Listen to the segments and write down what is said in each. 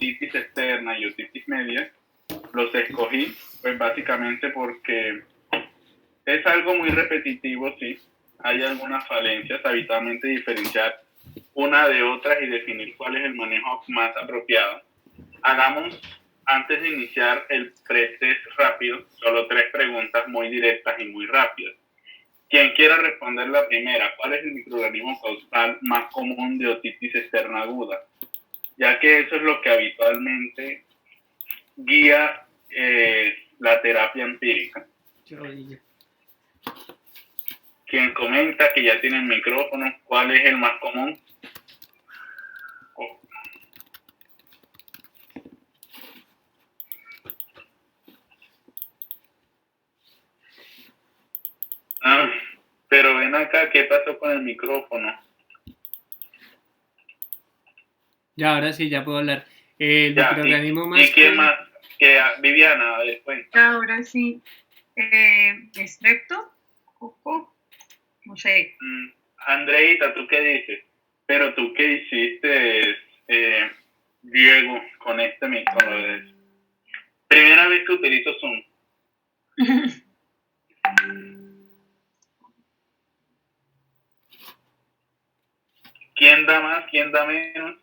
otitis externa y otitis media, los escogí, pues básicamente porque es algo muy repetitivo, sí. Hay algunas falencias, habitualmente diferenciar una de otras y definir cuál es el manejo más apropiado. Hagamos, antes de iniciar el pretest rápido, solo 3 preguntas muy directas y muy rápidas. Quien quiera responder la primera, ¿cuál es el microorganismo causal más común de otitis externa aguda? Ya que eso es lo que habitualmente guía la terapia empírica. Quien comenta que ya tiene el micrófono, ¿cuál es el más común? Pero ven acá, ¿qué pasó con el micrófono? Ya, ahora sí, ya puedo hablar. El Ya, microorganismo más ¿y quién común. más? Viviana, después. Ahora sí. Estrepto, coco, no sé. Andreita, ¿tú qué dices? Pero tú qué hiciste, Diego, con este micrófono. Primera vez que utilizo Zoom. ¿Quién da más? ¿Quién da menos?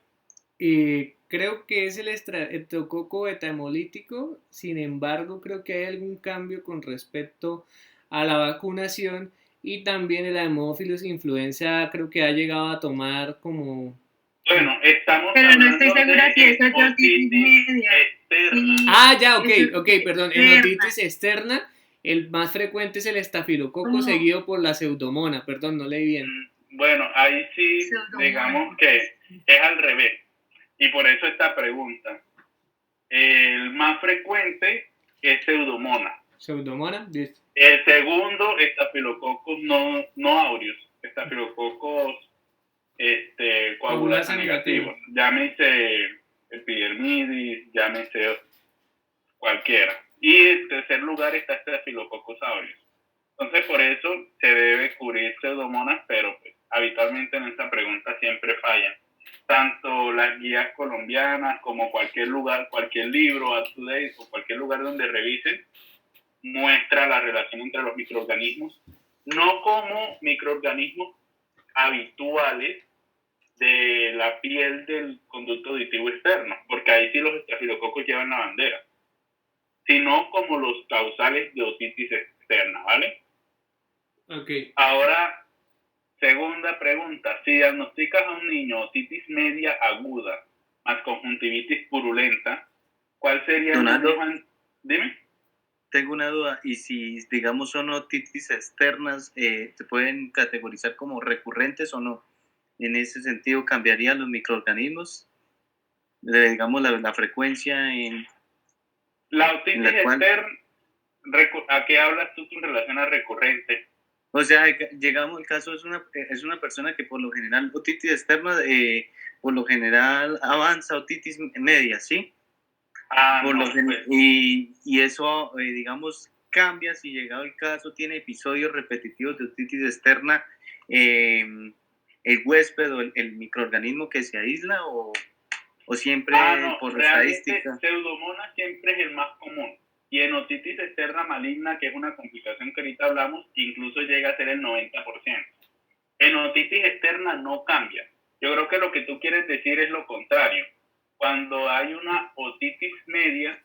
Creo que es el estreptococo beta hemolítico. Sin embargo, creo que hay algún cambio con respecto a la vacunación, y también el Haemophilus influenza creo que ha llegado a tomar como... Bueno, estamos pero hablando no estoy segura si esa es de otitis media. externa. Sí, Ah, ya, ok, eso es ok, perdón. En externa. otitis externa, el más frecuente es el estafilococo, ¿Cómo? seguido por la pseudomona. Perdón, no leí bien. Bueno, ahí sí, Pseudomonas. digamos que es al revés. Y por eso esta pregunta. El más frecuente es pseudomona. ¿Pseudomona? Listo. El segundo, estafilococos no aureus. Estafilococos coagulasa negativos. Llámese epidermidis, llámese cualquiera. Y en tercer lugar está Staphylococcus aureus. Entonces, por eso se debe cubrir pseudomonas, pero pues, habitualmente en esta pregunta siempre fallan. Tanto las guías colombianas como cualquier lugar, cualquier libro, up to date o cualquier lugar donde revisen, muestra la relación entre los microorganismos, no como microorganismos habituales de la piel del conducto auditivo externo, porque ahí sí los estafilococos llevan la bandera, sino como los causales de otitis externa, ¿vale? Ok. Ahora, segunda pregunta. Si diagnosticas a un niño otitis media aguda más conjuntivitis purulenta, ¿cuál sería el manejo? Dime. Tengo una duda, y si digamos son otitis externas, ¿se pueden categorizar como recurrentes o no? En ese sentido, ¿cambiarían los microorganismos? Digamos la frecuencia en... La otitis externa, ¿a qué hablas tú en relación a recurrente? O sea, llegamos al caso, es una persona que por lo general, otitis externa, por lo general avanza otitis media, ¿sí? Por No, pues. Y eso, digamos, cambia si llegado el caso, tiene episodios repetitivos de otitis externa, el huésped o el microorganismo que se aísla, o siempre no, por estadística. Pseudomonas siempre es el más común. Y en otitis externa maligna, que es una complicación que ahorita hablamos, incluso llega a ser el 90%. En otitis externa no cambia. Yo creo que lo que tú quieres decir es lo contrario. Cuando hay una otitis media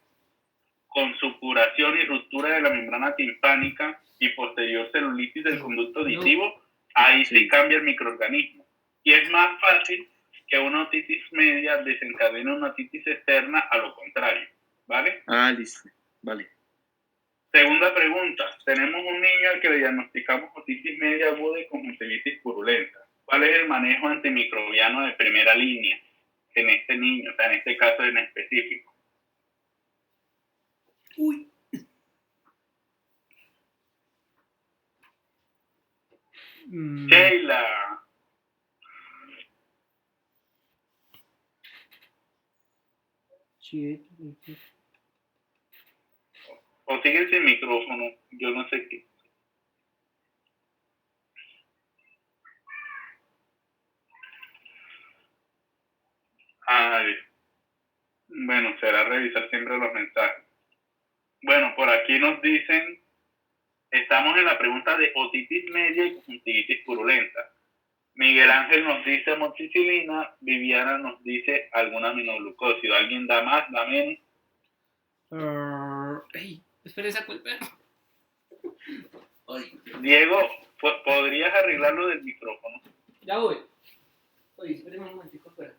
con supuración y ruptura de la membrana timpánica y posterior celulitis del conducto auditivo, ahí sí cambia el microorganismo. Y es más fácil que una otitis media desencadene una otitis externa a lo contrario, ¿vale? Listo, vale. Segunda pregunta. Tenemos un niño al que le diagnosticamos otitis media aguda y conjuntivitis purulenta. ¿Cuál es el manejo antimicrobiano de primera línea en este niño, o sea, en este caso en específico? Uy. Sheila. O siguen sin micrófono, yo no sé qué. Ay, Bueno, será revisar siempre los mensajes. Bueno, por aquí nos dicen, estamos en la pregunta de otitis media y conjuntivitis purulenta. Miguel Ángel nos dice amoxicilina, Viviana nos dice alguna aminoglucósido. ¿Alguien da más, da menos? Ay, espera, saco el perro. Ay, Diego, ¿podrías arreglarlo del micrófono? ya voy. Oye, espérame un momentico, espera.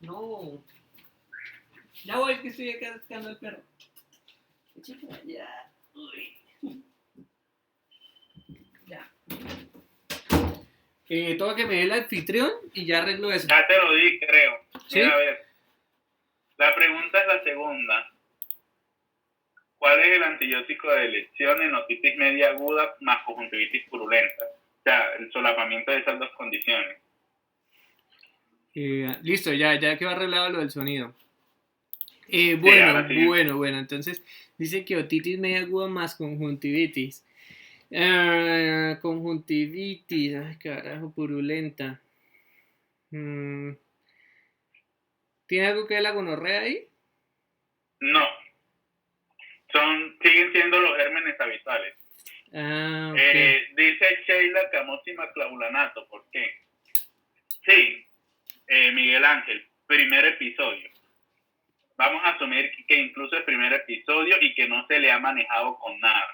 No. Ya voy, que estoy acá sacando el perro. Eche para allá. Uy. Ya. Tengo que me dé el anfitrión y ya arreglo eso. Ya te lo di, creo. ¿Sí? Mira, a ver. La pregunta es la segunda. ¿Cuál es el antibiótico de elección en otitis media aguda más conjuntivitis purulenta? O sea, el solapamiento de esas dos condiciones. Listo, ya quedó arreglado lo del sonido. ahora sí. Bueno, entonces dice que otitis media aguda más conjuntivitis. Conjuntivitis, ay carajo, purulenta. ¿Tiene algo que ver la gonorrea ahí? No. Siguen siendo los gérmenes habituales. Ah, ok. Dice Sheila Camoxima clavulanato. ¿Por qué? Sí, Miguel Ángel, primer episodio. Vamos a asumir que incluso el primer episodio y que no se le ha manejado con nada.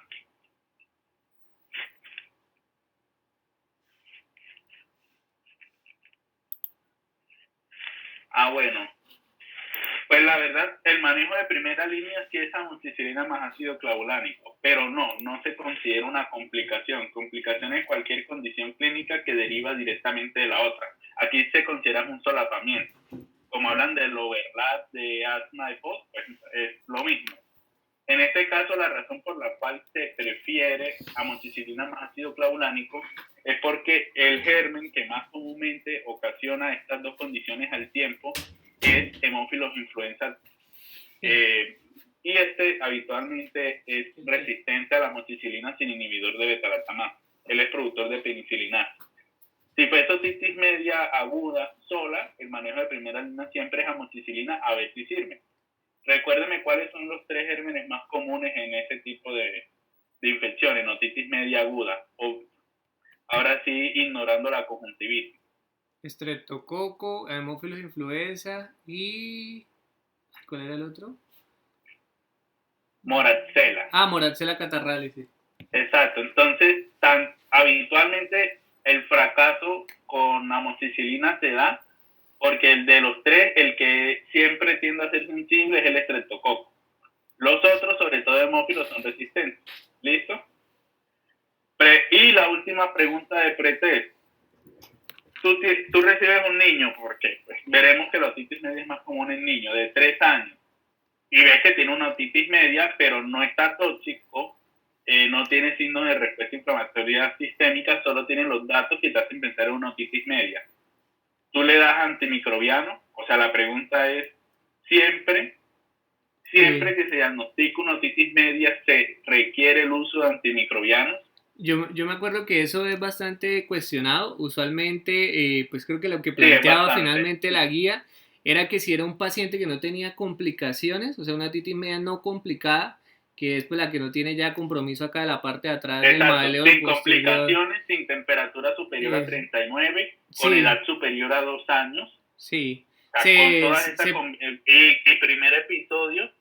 Bueno. Pues la verdad, el manejo de primera línea sí es amoxicilina más ácido clavulánico, pero no se considera una complicación. Complicación es cualquier condición clínica que deriva directamente de la otra. Aquí se considera un solapamiento. Como hablan del overlap de asma y post, pues es lo mismo. En este caso, la razón por la cual se prefiere amoxicilina más ácido clavulánico es porque el germen que más comúnmente ocasiona estas dos condiciones al tiempo es Haemophilus influenza, y habitualmente es resistente a la amoxicilina sin inhibidor de beta-lactamasa. Él es productor de penicilina. Si fue otitis media aguda sola, el manejo de primera línea siempre es amoxicilina a verticirme. Recuérdeme cuáles son los 3 gérmenes más comunes en ese tipo de infección, en otitis media aguda. Ahora sí, ignorando la conjuntivitis. Estreptococo, Haemophilus influenza y... ¿cuál era el otro? Moraxella. Moraxella catarrhalis, sí. Exacto. Entonces, habitualmente el fracaso con amoxicilina se da porque el de los 3, el que siempre tiende a ser sensible es el estreptococo. Los otros, sobre todo hemófilos, son resistentes. ¿Listo? Y la última pregunta de pretest. Tú recibes un niño, porque pues, veremos que la otitis media es más común en niños de 3 años, y ves que tiene una otitis media, pero no está tóxico, no tiene signos de respuesta inflamatoria sistémica, solo tiene los datos que te hacen pensar en una otitis media. Tú le das antimicrobiano, o sea, la pregunta es, siempre que se diagnostica una otitis media, ¿se requiere el uso de antimicrobianos? Yo me acuerdo que eso es bastante cuestionado. Usualmente, pues creo que lo que planteaba finalmente la guía era que si era un paciente que no tenía complicaciones, o sea, una otitis media no complicada, que es pues la que no tiene ya compromiso acá de la parte de atrás del maleo sin posterior. Complicaciones, sin temperatura superior a 39, con edad superior a 2 años. Sí. O sea, con todas estas y primer episodio,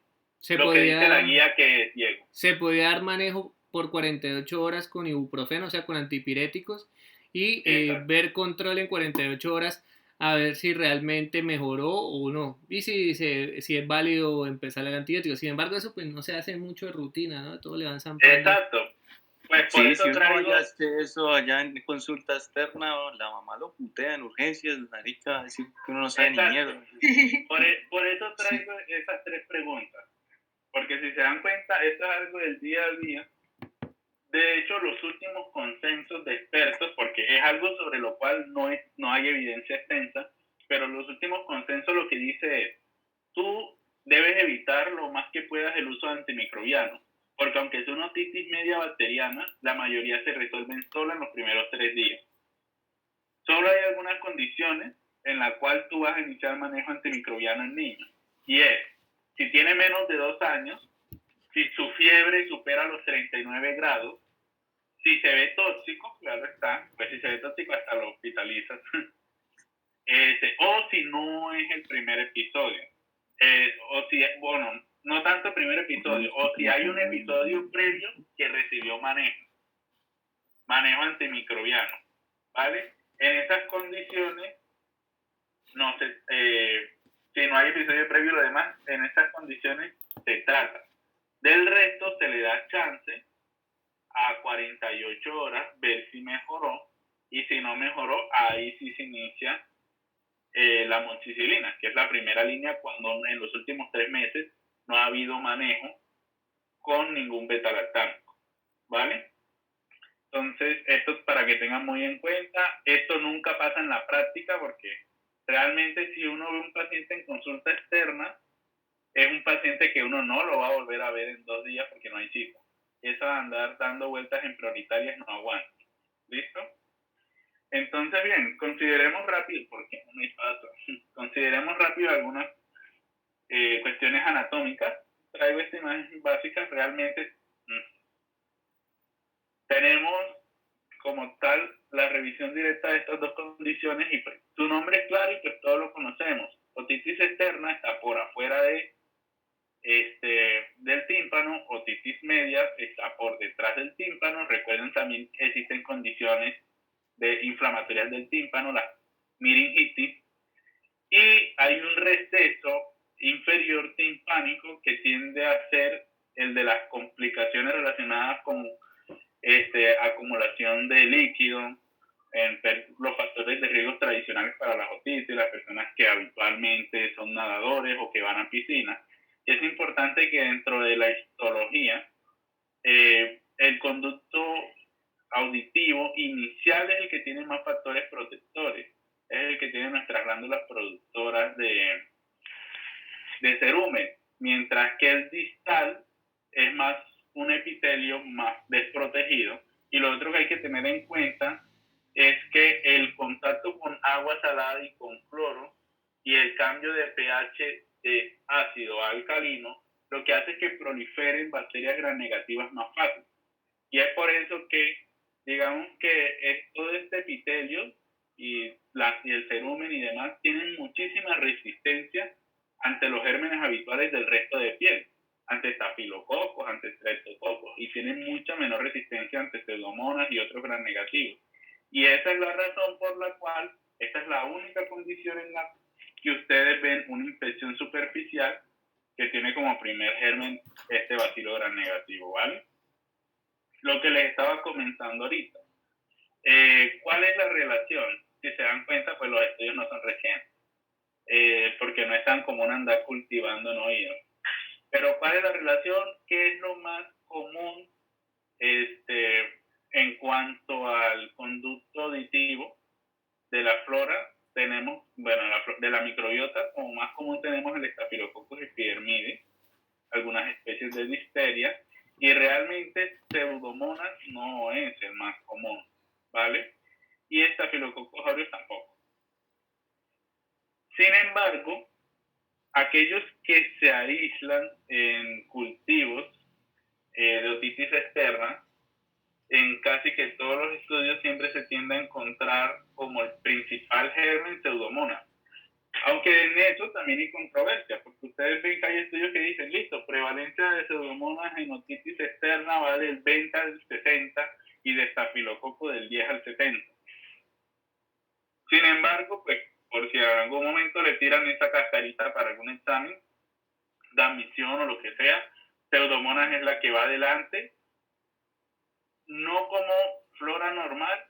lo que dice la guía que es Diego. Se podía dar manejo por 48 horas con ibuprofeno, o sea, con antipiréticos, y ver control en 48 horas a ver si realmente mejoró o no, y si es válido empezar el antibiótico. Sin embargo, eso pues no se hace mucho de rutina, ¿no? Todo le van zampando. Exacto. Pues por eso si traigo... uno hace eso allá en consulta externa, la mamá lo putea en urgencias, marica, así que uno no sabe ni mierda. Por eso traigo esas 3 preguntas, porque si se dan cuenta, esto es algo del día a día. De hecho, los últimos consensos de expertos, porque es algo sobre lo cual no hay evidencia extensa, pero los últimos consensos lo que dice es, tú debes evitar lo más que puedas el uso de antimicrobianos, porque aunque es una otitis media bacteriana, la mayoría se resuelven solo en los primeros 3 días. Solo hay algunas condiciones en las cuales tú vas a iniciar manejo antimicrobiano en niños, y es si tiene menos de 2 años, si su fiebre supera los 39 grados, si se ve tóxico, claro está, pues si se ve tóxico hasta lo hospitalizas. O si no es el primer episodio, o si, bueno, no tanto el primer episodio, o si hay un episodio previo que recibió manejo antimicrobiano, ¿vale? En esas condiciones, no se, si no hay episodio previo y lo demás, en esas condiciones se trata. Del resto se le da chance a 48 horas ver si mejoró, y si no mejoró, ahí sí se inicia la amoxicilina, que es la primera línea cuando en los últimos 3 meses no ha habido manejo con ningún beta-lactámico, ¿vale? Entonces, esto es para que tengan muy en cuenta. Esto nunca pasa en la práctica porque realmente si uno ve un paciente en consulta externa, es un paciente que uno no lo va a volver a ver en 2 días porque no hay cita. Eso de andar dando vueltas en prioritarias no aguanta. ¿Listo? Entonces, bien, consideremos rápido, porque no me paso. Consideremos rápido algunas cuestiones anatómicas. Traigo esta imagen básica. Realmente tenemos como tal la revisión directa de estas dos condiciones y pues su nombre es claro y pues todos lo conocemos. Otitis externa está por afuera del tímpano, otitis media está por detrás del tímpano. Recuerden, también existen condiciones inflamatorias del tímpano, la meningitis, y hay un receso inferior timpánico que tiende a ser el de las complicaciones relacionadas con acumulación de líquido, en los factores de riesgo tradicionales para las otitis, las personas que habitualmente son nadadores o que van a piscina. Y es importante que dentro de la histología, el conducto auditivo inicial es el que tiene más factores protectores, es el que tiene nuestras glándulas productoras de cerumen, mientras que el distal es más un epitelio más desprotegido. Y lo otro que hay que tener en cuenta es que el contacto con agua salada y con cloro y el cambio de pH de ácido a alcalino lo que hace es que proliferen bacterias gram negativas más fácil. Y es por eso que digamos que todo este epitelio y el cerumen y demás tienen muchísima resistencia ante los gérmenes habituales del resto de piel, ante estafilococos, ante estreptococos, y tienen mucha menor resistencia ante pseudomonas y otros gram negativos. Y esa es la razón por la cual esta es la única condición en la que ustedes ven una infección superficial que tiene como primer germen este bacilo gram negativo, ¿vale? Lo que les estaba comentando ahorita. ¿Cuál es la relación? Si se dan cuenta, pues los estudios no son recientes, porque no es tan común andar cultivando en oídos. Pero ¿cuál es la relación? ¿Qué es lo más común en cuanto al conducto auditivo de la flora? Tenemos, bueno, de la microbiota, como más común tenemos el Staphylococcus epidermidis, algunas especies de difteria, y realmente Pseudomonas no es el más común, ¿vale? Y Staphylococcus aureus tampoco. Sin embargo, aquellos que se aíslan en cultivos de otitis externa, en casi que todos los estudios siempre se tiende a encontrar como el principal germen Pseudomonas. Aunque en eso también hay controversia, porque ustedes ven que hay estudios que dicen, listo, prevalencia de Pseudomonas en otitis externa va del 20 al 60 y de estafilococo del 10 al 70. Sin embargo, pues, por si en algún momento le tiran esa cascarita para algún examen de admisión o lo que sea, Pseudomonas es la que va adelante, no como flora normal,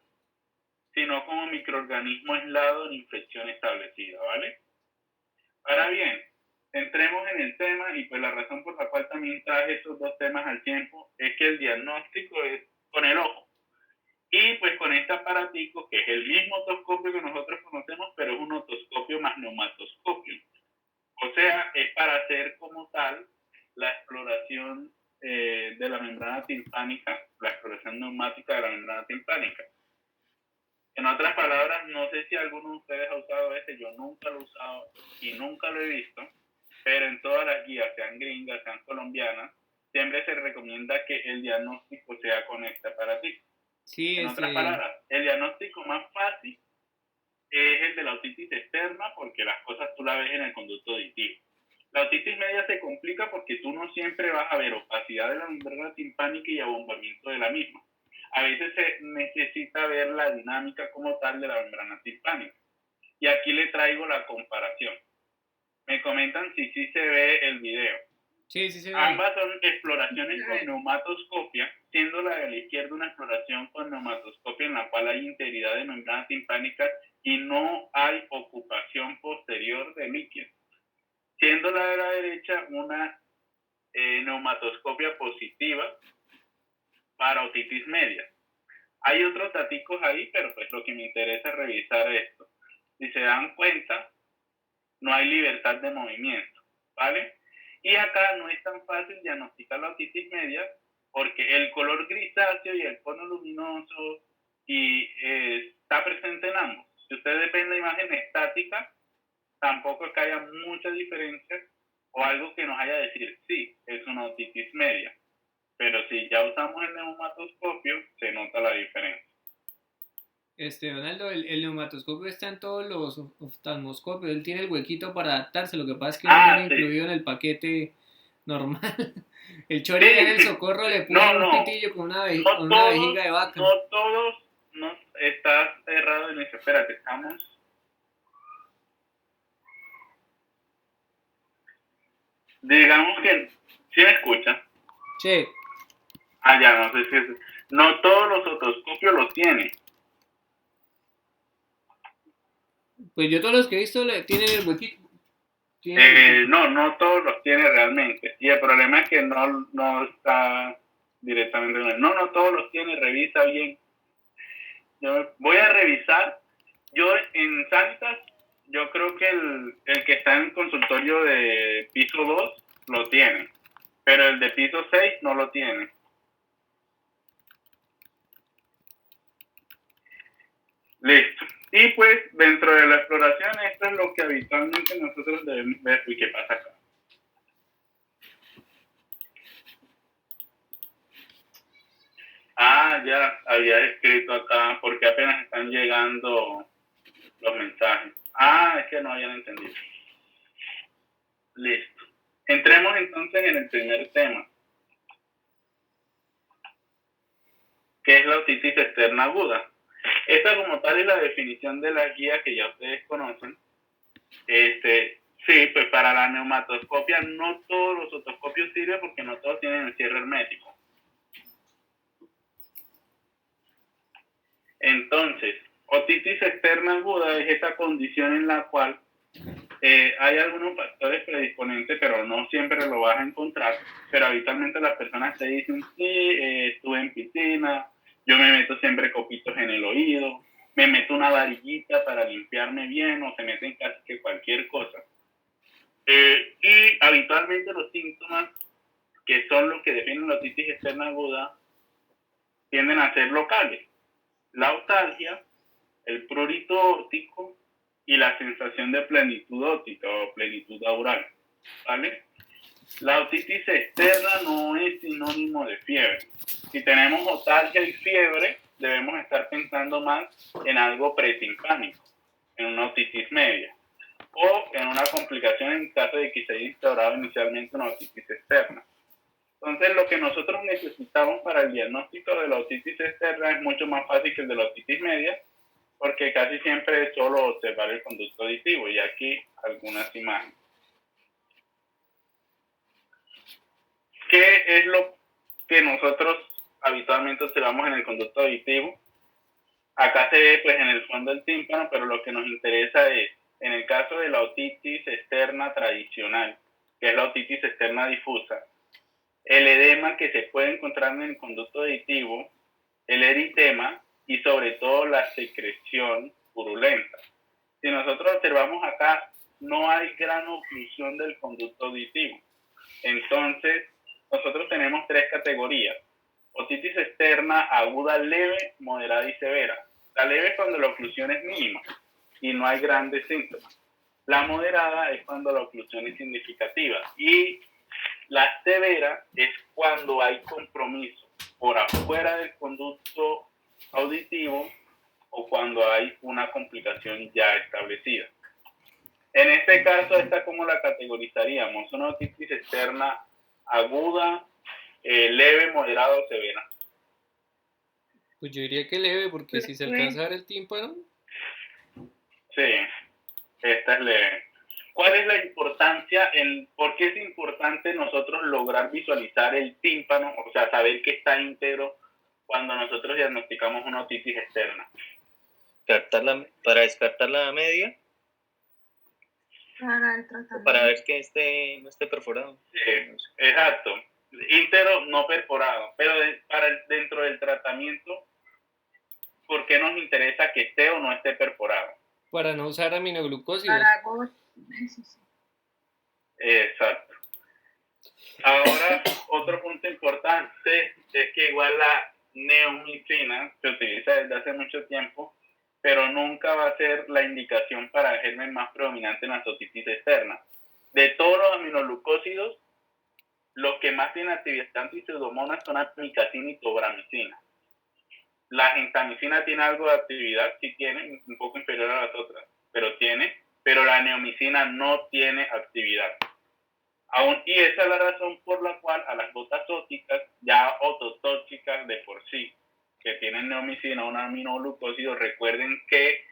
sino como microorganismo aislado en infección establecida, ¿vale? Ahora bien, entremos en el tema, y pues la razón por la cual también traje estos dos temas al tiempo es que el diagnóstico es con el ojo. Y pues con este aparatico, que es el mismo otoscopio que nosotros conocemos, pero es un otoscopio más neumatoscopio. O sea, es para hacer como tal la exploración de la membrana timpánica, la exploración neumática de la membrana timpánica. En otras palabras, no sé si alguno de ustedes ha usado este, yo nunca lo he usado y nunca lo he visto, pero en todas las guías, sean gringas, sean colombianas, siempre se recomienda que el diagnóstico sea con esta para ti. Sí, En otras palabras, el diagnóstico más fácil es el de la otitis externa porque las cosas tú las ves en el conducto auditivo. La otitis media se complica porque tú no siempre vas a ver opacidad de la membrana timpánica y abombamiento de la misma. A veces se necesita ver la dinámica como tal de la membrana timpánica. Y aquí le traigo la comparación. Me comentan si sí se ve el video. Sí, sí se ve. Ambas son exploraciones con neumatoscopia, siendo la de la izquierda una exploración con neumatoscopia en la cual hay integridad de membrana timpánica y no hay ocupación posterior de líquido, siendo la de la derecha una neumatoscopia positiva para otitis media. Hay otros daticos ahí, pero pues lo que me interesa es revisar esto. Si se dan cuenta, no hay libertad de movimiento, ¿vale? Y acá no es tan fácil diagnosticar la otitis media porque el color grisáceo y el cono luminoso está presente en ambos. Si ustedes ven la imagen estática, tampoco es que haya mucha diferencia o algo que nos haya decir, sí, es una otitis media. Pero si ya usamos el neumatoscopio, se nota la diferencia. Donaldo, el neumatoscopio está en todos los oftalmoscopios, él tiene el huequito para adaptarse, lo que pasa es que no viene incluido en el paquete normal. El chori en el socorro le puso un pitillo con una vejiga de vaca. No todos, no, estás errado en eso, espérate, estamos... Digamos que, ¿sí me escucha? Sí. Ya, no sé si es... No todos los otoscopios los tienen. Pues yo todos los que he visto tienen el huequito. No todos los tiene realmente. Y el problema es que no está directamente en él. No todos los tiene, revisa bien. Yo voy a revisar. Yo en Sanitas, yo creo que el que está en el consultorio de piso 2 lo tiene. Pero el de piso 6 no lo tiene. Listo. Y pues dentro de la exploración esto es lo que habitualmente nosotros debemos ver. ¿Y qué pasa acá? Ya había escrito acá porque apenas están llegando los mensajes. Es que no habían entendido. Listo. Entremos entonces en el primer tema, que es la otitis externa aguda. Esta como tal es la definición de la guía que ya ustedes conocen. Sí, pues para la neumatoscopia no todos los otoscopios sirven porque no todos tienen el cierre hermético. Entonces, otitis externa aguda es esa condición en la cual hay algunos factores predisponentes, pero no siempre lo vas a encontrar. Pero habitualmente las personas te dicen, sí, estuve en piscina, yo me meto siempre copitos en el oído, me meto una varillita para limpiarme bien o se meten casi que cualquier cosa. Y habitualmente los síntomas que son los que definen la otitis externa aguda tienden a ser locales. La otalgia, el prurito óptico y la sensación de plenitud óptica o plenitud aural, ¿vale? La otitis externa no es sinónimo de fiebre. Si tenemos otalgia y fiebre, debemos estar pensando más en algo pretimpánico, en una otitis media, o en una complicación en caso de que se haya instaurado inicialmente una otitis externa. Entonces, lo que nosotros necesitamos para el diagnóstico de la otitis externa es mucho más fácil que el de la otitis media, porque casi siempre es solo observar el conducto auditivo, y aquí algunas imágenes. ¿Qué es lo que nosotros habitualmente observamos en el conducto auditivo? Acá se ve pues en el fondo del tímpano, pero lo que nos interesa es, en el caso de la otitis externa tradicional, que es la otitis externa difusa, el edema que se puede encontrar en el conducto auditivo, el eritema y sobre todo la secreción purulenta. Si nosotros observamos acá, no hay gran oclusión del conducto auditivo. Entonces, nosotros tenemos tres categorías: otitis externa aguda leve, moderada y severa. La leve es cuando la oclusión es mínima y no hay grandes síntomas. La moderada es cuando la oclusión es significativa y la severa es cuando hay compromiso por afuera del conducto auditivo o cuando hay una complicación ya establecida. En este caso, esta como la categorizaríamos, una otitis externa aguda, leve, moderada o severa. Pues yo diría que leve, porque si se alcanza a ver el tímpano. Sí, esta es leve. ¿Cuál es la importancia? ¿Por qué es importante nosotros lograr visualizar el tímpano? O sea, saber que está íntegro cuando nosotros diagnosticamos una otitis externa. Para descartar la media, Para el tratamiento. para ver que no esté perforado. Sí, exacto. Íntegro, no perforado. Pero dentro del tratamiento, ¿por qué nos interesa que esté o no esté perforado? Para no usar aminoglucósidos. Para GOT. Eso sí. Exacto. Ahora, otro punto importante es que igual la neomicina se utiliza desde hace mucho tiempo, pero nunca va a ser la indicación para el germen más predominante en la otitis externa. De todos los aminoglucósidos, los que más tienen actividad antipseudomonas son amicacina y tobramicina. La gentamicina tiene algo de actividad, sí tiene, un poco inferior a las otras, pero la neomicina no tiene actividad. Y esa es la razón por la cual a las gotas óticas, ya ototóxicas de por sí, que tienen neomicina o un aminoglucósido, recuerden que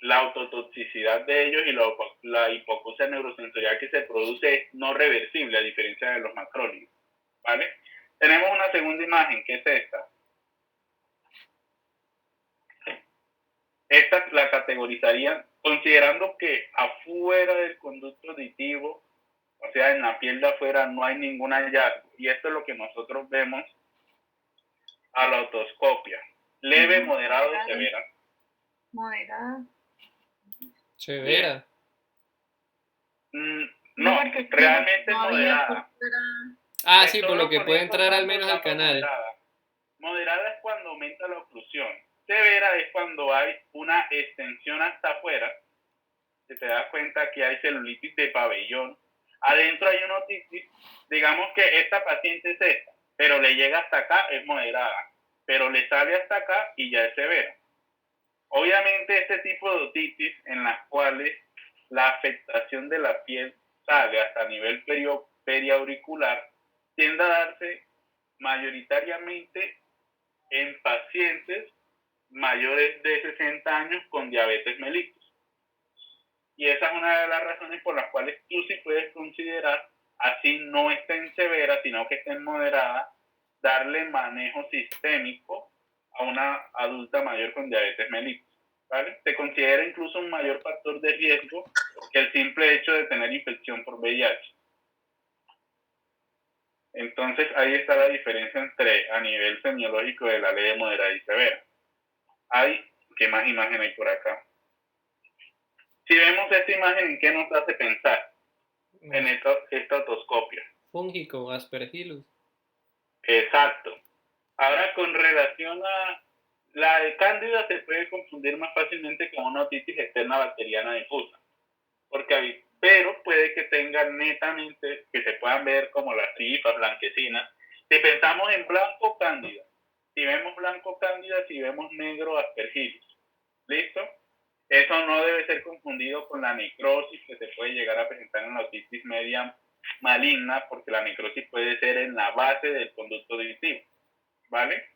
la autotoxicidad de ellos y la hipoacusia neurosensorial que se produce es no reversible, a diferencia de los macrólidos, ¿vale? Tenemos una segunda imagen, que es esta. Esta la categorizarían considerando que afuera del conducto auditivo, o sea, en la piel de afuera, no hay ningún hallazgo. Y esto es lo que nosotros vemos a la otoscopia. Leve, moderado y severa. Moderada. Severa. No, realmente moderada. Ah, sí, por lo que puede entrar al menos al canal. Moderada es cuando aumenta la oclusión. Severa es cuando hay una extensión hasta afuera. Se te da cuenta que hay celulitis de pabellón. Adentro hay una otitis. Digamos que esta paciente es esta, pero le llega hasta acá, es moderada. Pero le sale hasta acá y ya es severa. Obviamente este tipo de otitis en las cuales la afectación de la piel sale hasta nivel periauricular tiende a darse mayoritariamente en pacientes mayores de 60 años con diabetes mellitus. Y esa es una de las razones por las cuales tú sí puedes considerar, así no estén severas, sino que estén moderadas, darle manejo sistémico a una adulta mayor con diabetes mellitus, ¿vale? Se considera incluso un mayor factor de riesgo que el simple hecho de tener infección por VIH. Entonces ahí está la diferencia a nivel semiológico de la ley de moderada y severa. ¿Qué más imagen hay por acá? Si vemos esta imagen, ¿en qué nos hace pensar? En esta otoscopia. Fúngico, aspergillus. Exacto. Ahora, con relación a la de cándida, se puede confundir más fácilmente con una otitis externa bacteriana difusa. Pero puede que tengan netamente, que se puedan ver como las trifas blanquecinas. Si pensamos en blanco, cándida. Si vemos blanco, cándida, si vemos negro, aspergillus. ¿Listo? Eso no debe ser confundido con la necrosis que se puede llegar a presentar en la otitis media maligna, porque la necrosis puede ser en la base del conducto auditivo, ¿vale?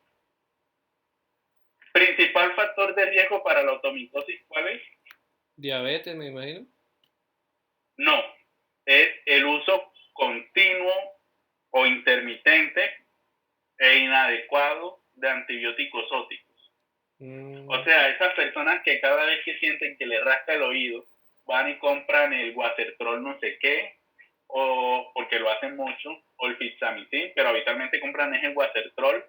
Principal factor de riesgo para la otomicosis, ¿cuál es? Diabetes, me imagino. No, es el uso continuo o intermitente e inadecuado de antibióticos óticos. O sea, esas personas que cada vez que sienten que le rasca el oído, van y compran el Guacertrol no sé qué, o porque lo hacen mucho, o el Fixamicin, pero habitualmente compran ese Guacertrol.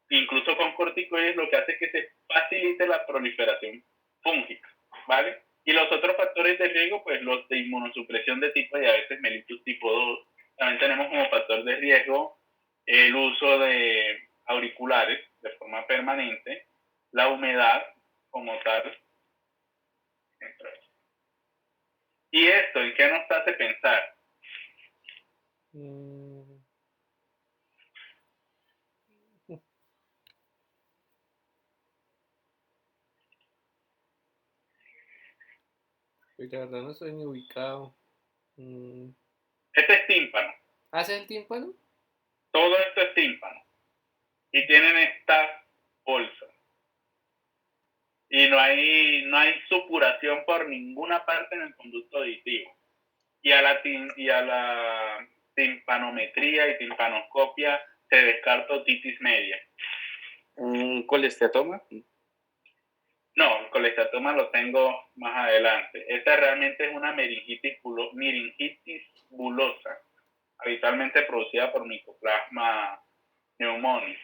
Incluso con corticoides lo que hace es que se facilite la proliferación fúngica, ¿vale? Y los otros factores de riesgo, pues los de inmunosupresión de tipo diabetes mellitus tipo 2. También tenemos como factor de riesgo el uso de auriculares de forma permanente, la humedad como tal, ¿Y esto en qué nos hace pensar? Pues la verdad no estoy ni ubicado. Este es tímpano. ¿Hace el tímpano? Todo esto es tímpano. Y tienen estas bolsas. Y no hay supuración por ninguna parte en el conducto auditivo. Y a la timpanometría y timpanoscopia se descarta otitis media. ¿Un colesteatoma? No, el colestatoma lo tengo más adelante. Esta realmente es una meningitis bulosa, habitualmente producida por Mycoplasma pneumoniae,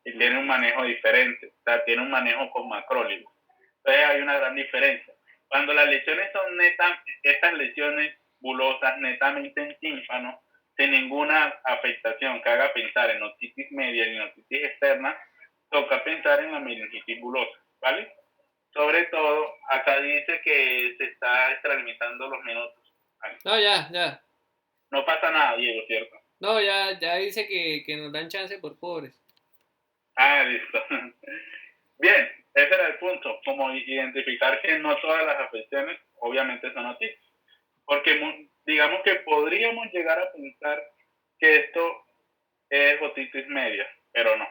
y tiene un manejo diferente, o sea, tiene un manejo con macrólidos. Entonces hay una gran diferencia. Cuando las lesiones son estas lesiones bulosas netamente en tímpano, sin ninguna afectación que haga pensar en otitis media ni en otitis externa, toca pensar en la meningitis bulosa, ¿vale? Sobre todo, acá dice que se está extralimitando los minutos. No, ya. No pasa nada, Diego, ¿cierto? No, ya dice que nos dan chance por pobres. Ah, listo. Bien, ese era el punto, como identificar que no todas las afecciones obviamente son otitis. Porque digamos que podríamos llegar a pensar que esto es otitis media, pero no.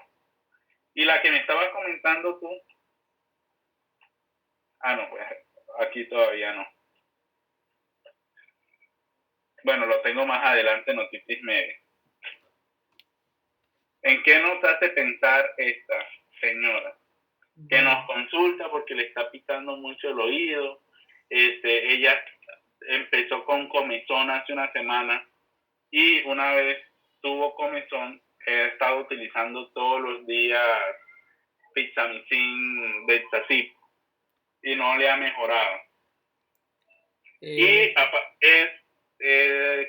Y la que me estabas comentando tú, no, pues aquí todavía no. Bueno, lo tengo más adelante en otitis media. ¿En qué nos hace pensar esta señora? Que nos consulta porque le está picando mucho el oído. Ella empezó con comezón hace una semana y una vez tuvo comezón, ha estado utilizando todos los días Pixamicin Deltazib y no le ha mejorado. Y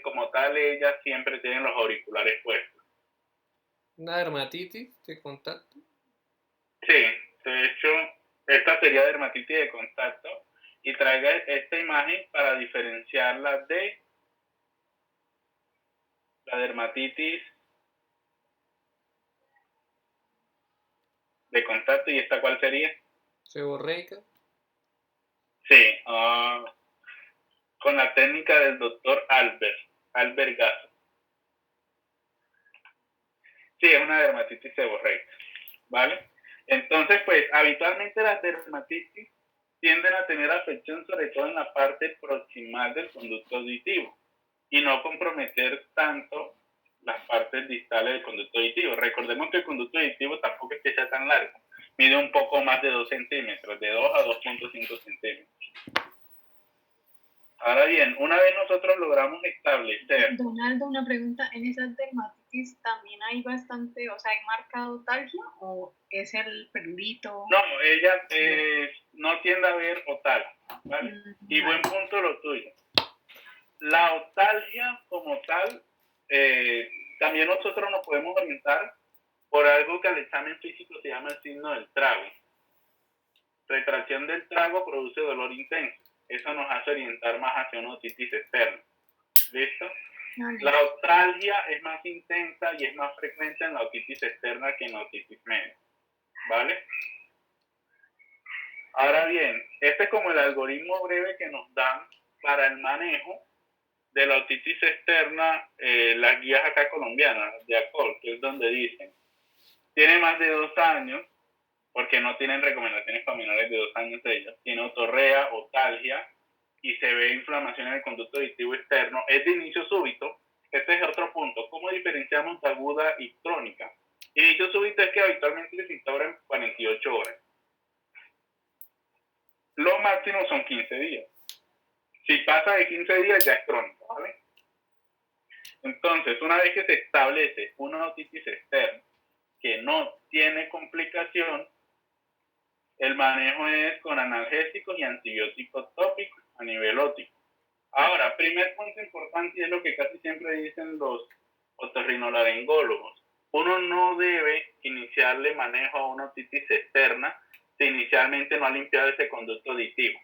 como tal, ella siempre tiene los auriculares puestos. ¿Una dermatitis de contacto? Sí, de hecho, esta sería dermatitis de contacto y traiga esta imagen para diferenciarla de la dermatitis de contacto. ¿Y esta cuál sería? ¿Seborreica? Sí, con la técnica del doctor Albert Gasso. Sí, es una dermatitis seborreica, ¿vale? Entonces, pues, habitualmente las dermatitis tienden a tener afección sobre todo en la parte proximal del conducto auditivo y no comprometer tanto las partes distales del conducto auditivo. Recordemos que el conducto auditivo tampoco es que sea tan largo, mide un poco más de 2 centímetros, de 2 a 2.5 centímetros. Ahora bien, una vez nosotros logramos establecer... Donaldo, una pregunta, ¿en esas dermatitis también hay bastante, o sea, hay marca otalgia o es el prurito? No, ella no tiende a ver otalgia, ¿vale? Y buen punto lo tuyo. La otalgia como tal, también nosotros nos podemos orientar por algo que al examen físico se llama el signo del trago. Retracción del trago produce dolor intenso. Eso nos hace orientar más hacia una otitis externa. ¿Listo? La otalgia es más intensa y es más frecuente en la otitis externa que en la otitis media. ¿Vale? Ahora bien, este es como el algoritmo breve que nos dan para el manejo de la otitis externa, las guías acá colombianas de ACOL, que es donde dicen, tiene más de 2 años, porque no tienen recomendaciones para menores de 2 años de ellos, tiene otorrea, otalgia, y se ve inflamación en el conducto auditivo externo, es de inicio súbito. Este es otro punto. ¿Cómo diferenciamos de aguda y crónica? Inicio súbito es que habitualmente se instaura en 48 horas. Lo máximo son 15 días. Si pasa de 15 días ya es crónica, ¿vale? Entonces, una vez que se establece una otitis externa que no tiene complicación, el manejo es con analgésicos y antibióticos tópicos a nivel óptico. Ahora, primer punto importante, y es lo que casi siempre dicen los otorrinolaringólogos. Uno no debe iniciarle manejo a una otitis externa si inicialmente no ha limpiado ese conducto auditivo.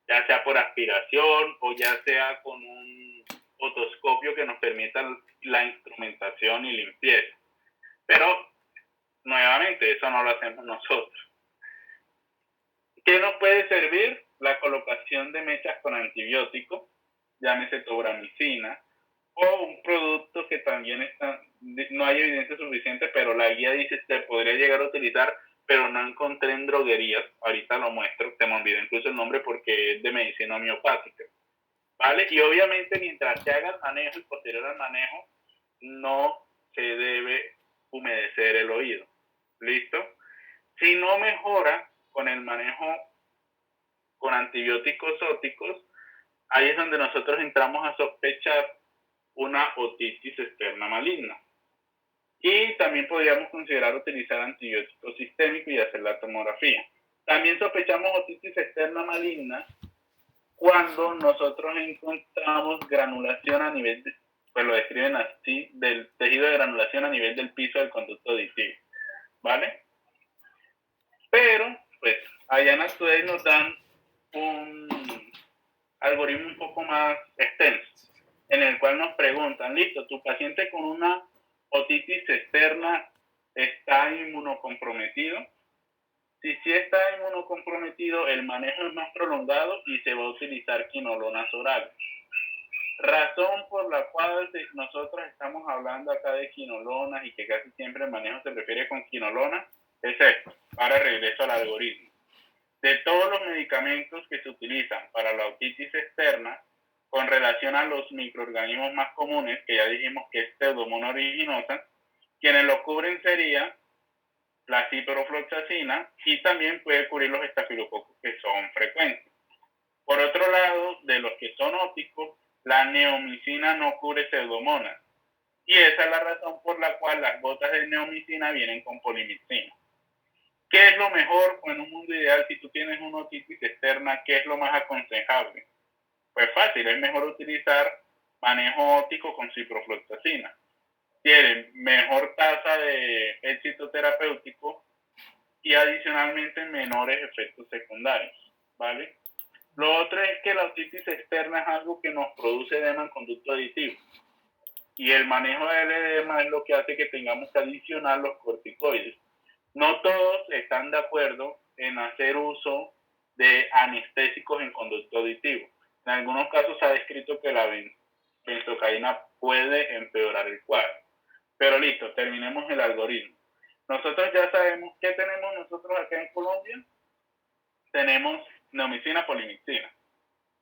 ya sea por aspiración o ya sea con un otoscopio que nos permita la instrumentación y limpieza. Pero, nuevamente, eso no lo hacemos nosotros. ¿Qué nos puede servir? La colocación de mechas con antibiótico, llámese tobramicina, o un producto que también está, no hay evidencia suficiente, pero la guía dice que se podría llegar a utilizar, pero no encontré en droguerías. Ahorita lo muestro, se me olvidó incluso el nombre porque es de medicina homeopática, ¿vale? Y obviamente mientras se haga el manejo y posterior al manejo, no se debe humedecer el oído. ¿Listo? Si no mejora con el manejo con antibióticos ópticos, ahí es donde nosotros entramos a sospechar una otitis externa maligna. Y también podríamos considerar utilizar antibióticos sistémicos y hacer la tomografía. También sospechamos otitis externa maligna cuando nosotros encontramos granulación a nivel, pues lo describen así, del tejido de granulación a nivel del piso del conducto auditivo, ¿vale? Pero, pues, allá en Today nos dan un algoritmo un poco más extenso, en el cual nos preguntan, listo, tu paciente con una otitis externa está inmunocomprometido. Si sí está inmunocomprometido, el manejo es más prolongado y se va a utilizar quinolonas orales. Razón por la cual nosotros estamos hablando acá de quinolonas y que casi siempre el manejo se refiere con quinolonas es esto. Ahora regreso al algoritmo. De todos los medicamentos que se utilizan para la otitis externa, con relación a los microorganismos más comunes, que ya dijimos que es Pseudomonas aeruginosa, quienes lo cubren sería la ciprofloxacina y también puede cubrir los estafilococos que son frecuentes. Por otro lado, de los que son ópticos, la neomicina no cubre pseudomonas. Y esa es la razón por la cual las gotas de neomicina vienen con polimicina. ¿Qué es lo mejor? En un mundo ideal, si tú tienes una otitis externa, ¿qué es lo más aconsejable? Pues fácil, es mejor utilizar manejo óptico con ciprofloxacina. Tienen mejor tasa de éxito terapéutico y adicionalmente menores efectos secundarios, ¿vale? Lo otro es que la otitis externa es algo que nos produce edema en conducto auditivo. Y el manejo del edema es lo que hace que tengamos que adicionar los corticoides. No todos están de acuerdo en hacer uso de anestésicos en conducto auditivo. En algunos casos se ha descrito que la benzocaína puede empeorar el cuadro. Pero listo, terminemos el algoritmo. Nosotros ya sabemos qué tenemos nosotros acá en Colombia. Tenemos neomicina, polimicina,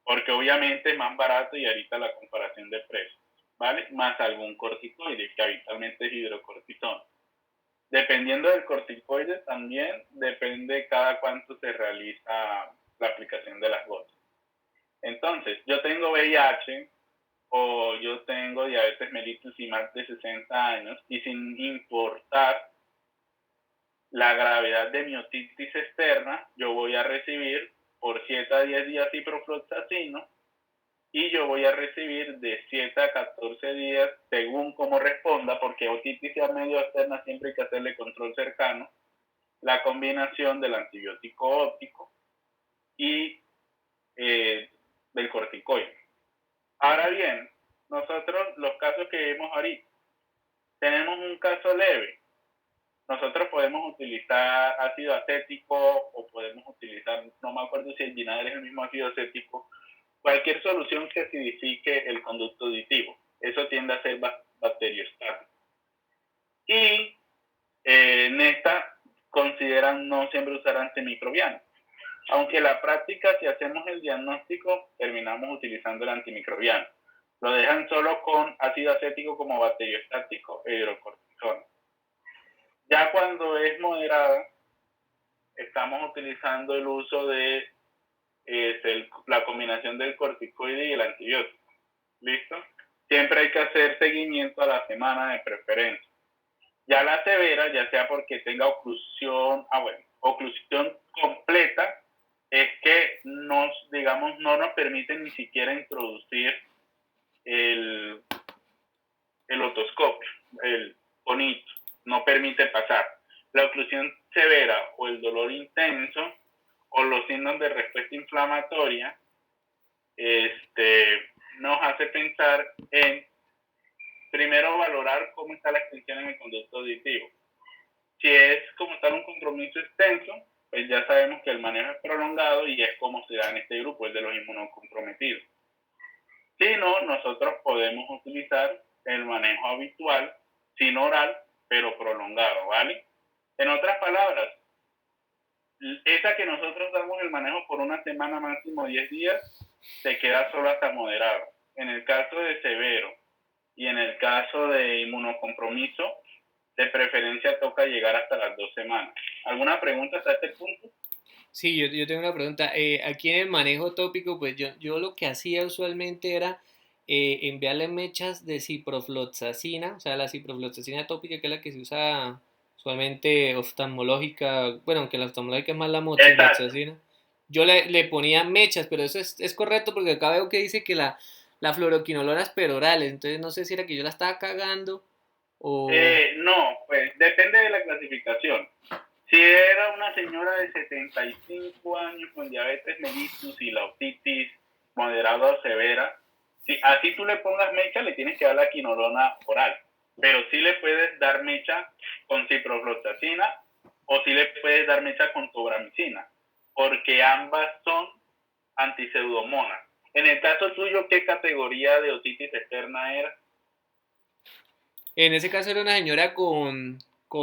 porque obviamente es más barato y ahorita la comparación de precios, ¿vale? Más algún corticoide, que habitualmente es hidrocortisona. Dependiendo del corticoide también depende cada cuánto se realiza la aplicación de las gotas. Entonces, yo tengo VIH o yo tengo diabetes mellitus y más de 60 años y sin importar la gravedad de mi otitis externa, yo voy a recibir por 7 a 10 días ciprofloxacino y yo voy a recibir de 7 a 14 días según como responda, porque otitis a medio externa siempre hay que hacerle control cercano, la combinación del antibiótico óptico y del corticoide. Ahora bien, nosotros los casos que vemos ahorita, tenemos un caso leve. Nosotros podemos utilizar ácido acético o podemos utilizar, no me acuerdo si el vinagre es el mismo ácido acético, cualquier solución que acidifique el conducto auditivo. Eso tiende a ser bacteriostático. Y en esta consideran no siempre usar antimicrobiano. Aunque en la práctica, si hacemos el diagnóstico, terminamos utilizando el antimicrobiano. Lo dejan solo con ácido acético como bacteriostático e hidrocortisona. Ya cuando es moderada, estamos utilizando el uso de la combinación del corticoide y el antibiótico. ¿Listo? Siempre hay que hacer seguimiento a la semana de preferencia. Ya la severa, ya sea porque tenga oclusión, oclusión completa, es que no nos permite ni siquiera introducir el otoscopio, el conito, no permite pasar. La oclusión severa o el dolor intenso o los signos de respuesta inflamatoria nos hace pensar en, primero, valorar cómo está la extensión en el conducto auditivo. Si es como tal un compromiso extenso, pues ya sabemos que el manejo es prolongado y es como se da en este grupo, el de los inmunocomprometidos. Si no, nosotros podemos utilizar el manejo habitual, sin oral, pero prolongado, ¿vale? En otras palabras, esa que nosotros damos el manejo por una semana, máximo 10 días, se queda solo hasta moderado. En el caso de severo y en el caso de inmunocompromiso, de preferencia toca llegar hasta las 2 semanas. ¿Alguna pregunta hasta este punto? Sí, yo tengo una pregunta. Aquí en el manejo tópico, pues yo lo que hacía usualmente era enviarle mechas de ciprofloxacina, o sea, la ciprofloxacina tópica, que es la que se usa usualmente oftalmológica, bueno, aunque la oftalmológica es más la Exacto. moxifloxacina. Yo le ponía mechas, pero eso es correcto porque acá veo que dice que la fluoroquinolona es perorales, entonces no sé si era que yo la estaba cagando o... No, pues depende de la clasificación. Si era una señora de 75 años con diabetes mellitus y la otitis moderada o severa, si así tú le pongas mecha, le tienes que dar la quinolona oral. Pero sí le puedes dar mecha con ciprofloxacina o sí le puedes dar mecha con tobramicina, porque ambas son antiseudomonas. En el caso tuyo, ¿qué categoría de otitis externa era? En ese caso era una señora con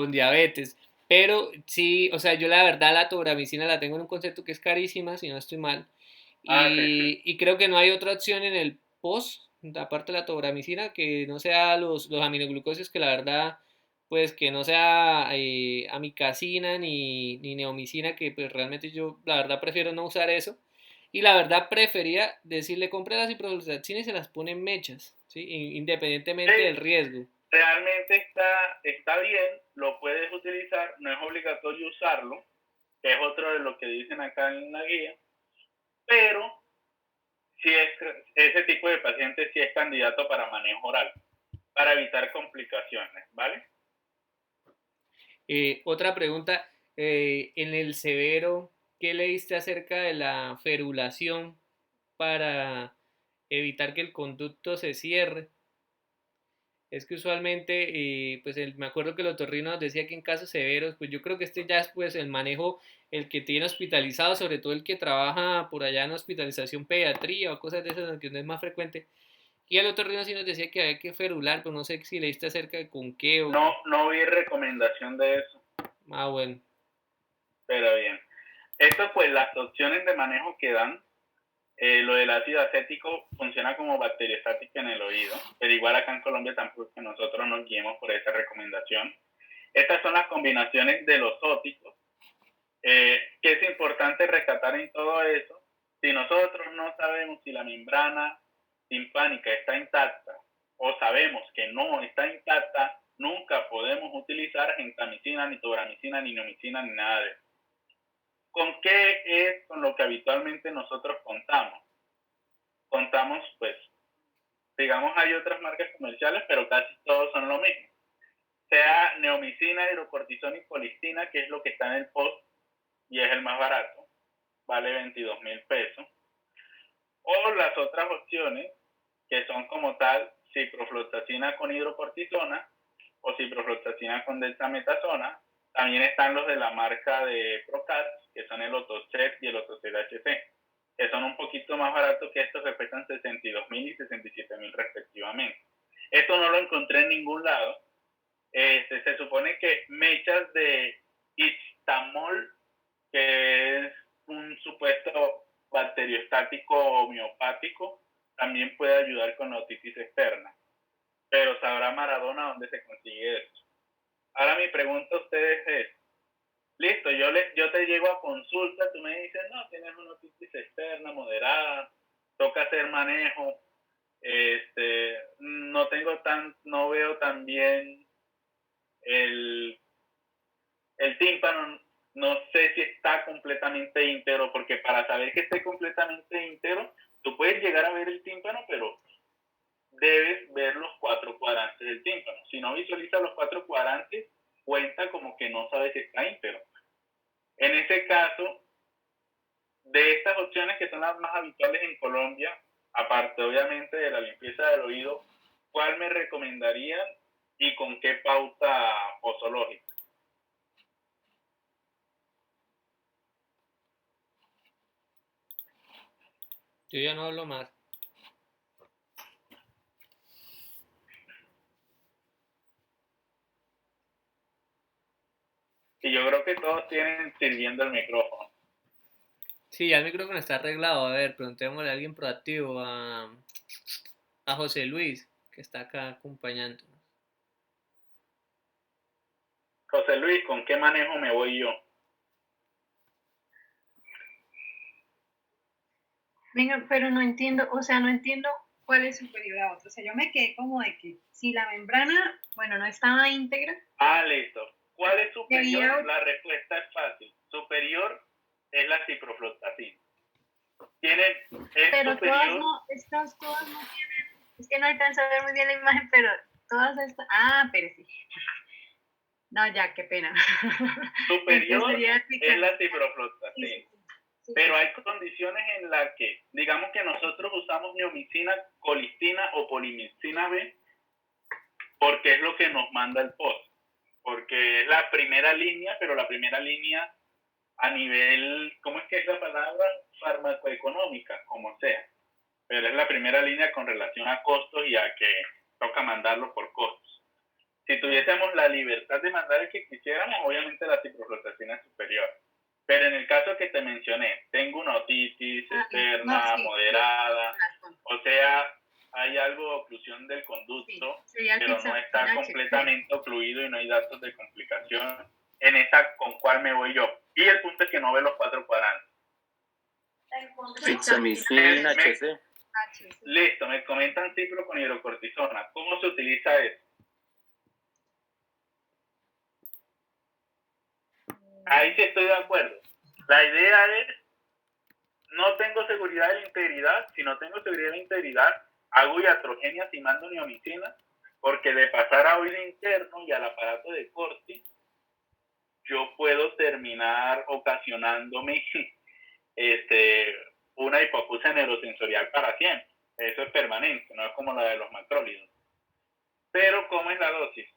diabetes, pero sí, o sea, yo la verdad la tobramicina la tengo en un concepto que es carísima, si no estoy mal, Ah, sí, sí. y creo que no hay otra opción en el post, aparte de la tobramicina, que no sea los aminoglucosios, que la verdad, pues que no sea amicacina ni neomicina, que pues realmente yo la verdad prefiero no usar eso. Y la verdad prefería decirle compre las ciprofloxacina y se las pone en mechas, ¿sí? Sí, Independientemente del riesgo. realmente está bien, lo puedes utilizar, no es obligatorio usarlo, que es otro de lo que dicen acá en la guía, pero si es, ese tipo de paciente sí es candidato para manejo oral, para evitar complicaciones, ¿vale? Otra pregunta, en el severo, ¿qué leíste acerca de la ferulación para evitar que el conducto se cierre? Es que usualmente, pues me acuerdo que el otorrino nos decía que en casos severos, pues yo creo que este ya es pues el manejo, el que tiene hospitalizado, sobre todo el que trabaja por allá en hospitalización pediatría o cosas de esas, que no es más frecuente. Y el otorrino sí nos decía que había que ferular, pero no sé si leíste acerca de con qué o... No vi recomendación de eso, Ah, bueno. pero bien. Esto pues las opciones de manejo que dan, lo del ácido acético funciona como bacteriostática en el oído, pero igual acá en Colombia tampoco es que nosotros nos guiemos por esa recomendación. Estas son las combinaciones de los óticos, que es importante rescatar en todo eso. Si nosotros no sabemos si la membrana timpánica está intacta o sabemos que no está intacta, nunca podemos utilizar gentamicina, ni tobramicina, ni neomicina, ni nada de eso. ¿Con qué es con lo que habitualmente nosotros contamos? Contamos, pues, digamos, hay otras marcas comerciales, pero casi todos son lo mismo. Sea neomicina, hidrocortisona y colistina, que es lo que está en el post y es el más barato, vale 22.000 pesos. O las otras opciones, que son como tal ciprofloxacina con hidrocortisona o ciprofloxacina con dexametasona. También están los de la marca de Procat, que son el Otocet y el Otocet HC, que son un poquito más baratos que estos, que cuestan 62.000 y 67.000 respectivamente. Esto no lo encontré en ningún lado. Se supone que mechas de istamol, que es un supuesto bacteriostático homeopático, también puede ayudar con la otitis externa. Pero sabrá Maradona dónde se consigue eso. Ahora mi pregunta a ustedes es, listo, yo te llego a consulta, tú me dices, no, tienes una otitis externa moderada, toca hacer manejo, no veo tan bien el, el tímpano, no sé si está completamente íntegro, porque para saber que esté completamente íntegro, tú puedes llegar a ver el tímpano, pero debes ver los 4 cuadrantes del tímpano. Si no visualizas los 4 cuadrantes, cuenta como que no sabes si está íntegro. En ese caso, De estas opciones que son las más habituales en Colombia, aparte obviamente de la limpieza del oído, ¿cuál me recomendarían y con qué pauta posológica? Yo ya no hablo más. Y yo creo que todos tienen sirviendo el micrófono. Sí, ya el micrófono está arreglado. A ver, preguntémosle a alguien proactivo, a José Luis, que está acá acompañándonos. José Luis, ¿con qué manejo me voy yo? Venga, pero no entiendo, o sea, no entiendo cuál es superior a otro. O sea, yo me quedé como de que si la membrana, bueno, no estaba íntegra, Listo. ¿Cuál es superior? Debía- La respuesta es fácil. Superior es la ciprofloxacina. Es pero todas superior. no, estas todas no tienen, es que no alcanzo a ver muy bien la imagen, pero todas estas, pero sí. No, ya, qué pena. Superior sería es la Sí, ciprofloxacina. sí, sí. Pero hay condiciones en las que, digamos que nosotros usamos neomicina, colistina o polimicina B, porque es lo que nos manda el POS. Porque es la primera línea, pero la primera línea a nivel, ¿cómo es que es la palabra? Farmacoeconómica, como sea. Pero es la primera línea con relación a costos y a que toca mandarlo por costos. Si tuviésemos la libertad de mandar el que quisiéramos, obviamente la ciprofloxacina es superior. Pero en el caso que te mencioné, tengo una otitis externa, moderada, o sea, hay algo de oclusión del conducto, pero no está completamente ocluido y no hay datos de complicación. En esa, ¿con cuál me voy yo? Y el punto es que no ve los 4 cuadrantes. Fixamicina, HC. Listo, me comentan cipro con hidrocortisona. ¿Cómo se utiliza eso? Ahí sí estoy de acuerdo. La idea es, no tengo seguridad de la integridad. Si no tengo seguridad de la integridad, hago iatrogenia si mando neomicina, porque de pasar a oído interno y al aparato de Corti, yo puedo terminar ocasionándome una hipoacusia neurosensorial para siempre. Eso es permanente, no es como la de los macrólidos. Pero, ¿cómo es la dosis?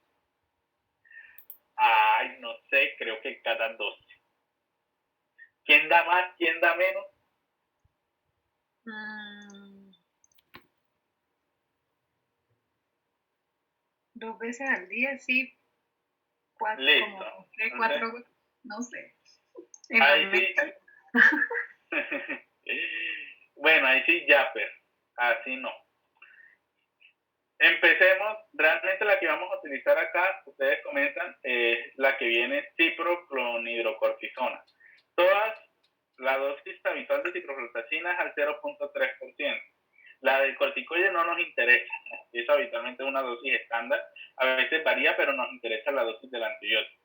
No sé, creo que cada dosis. ¿Quién da más? ¿Quién da menos? 2 veces al día, sí. 4, Listo. como 3, 4, no sé. Ahí sí. Bueno, ahí sí, Yapper. Así no. Empecemos. Realmente la que vamos a utilizar acá, ustedes comentan, es la que viene ciproclonidrocortisona. Todas, la dosis habitual de ciprofloxacina es al 0.3%. La del corticoide no nos interesa. Es habitualmente una dosis estándar. A veces varía, pero nos interesa la dosis del antibiótico.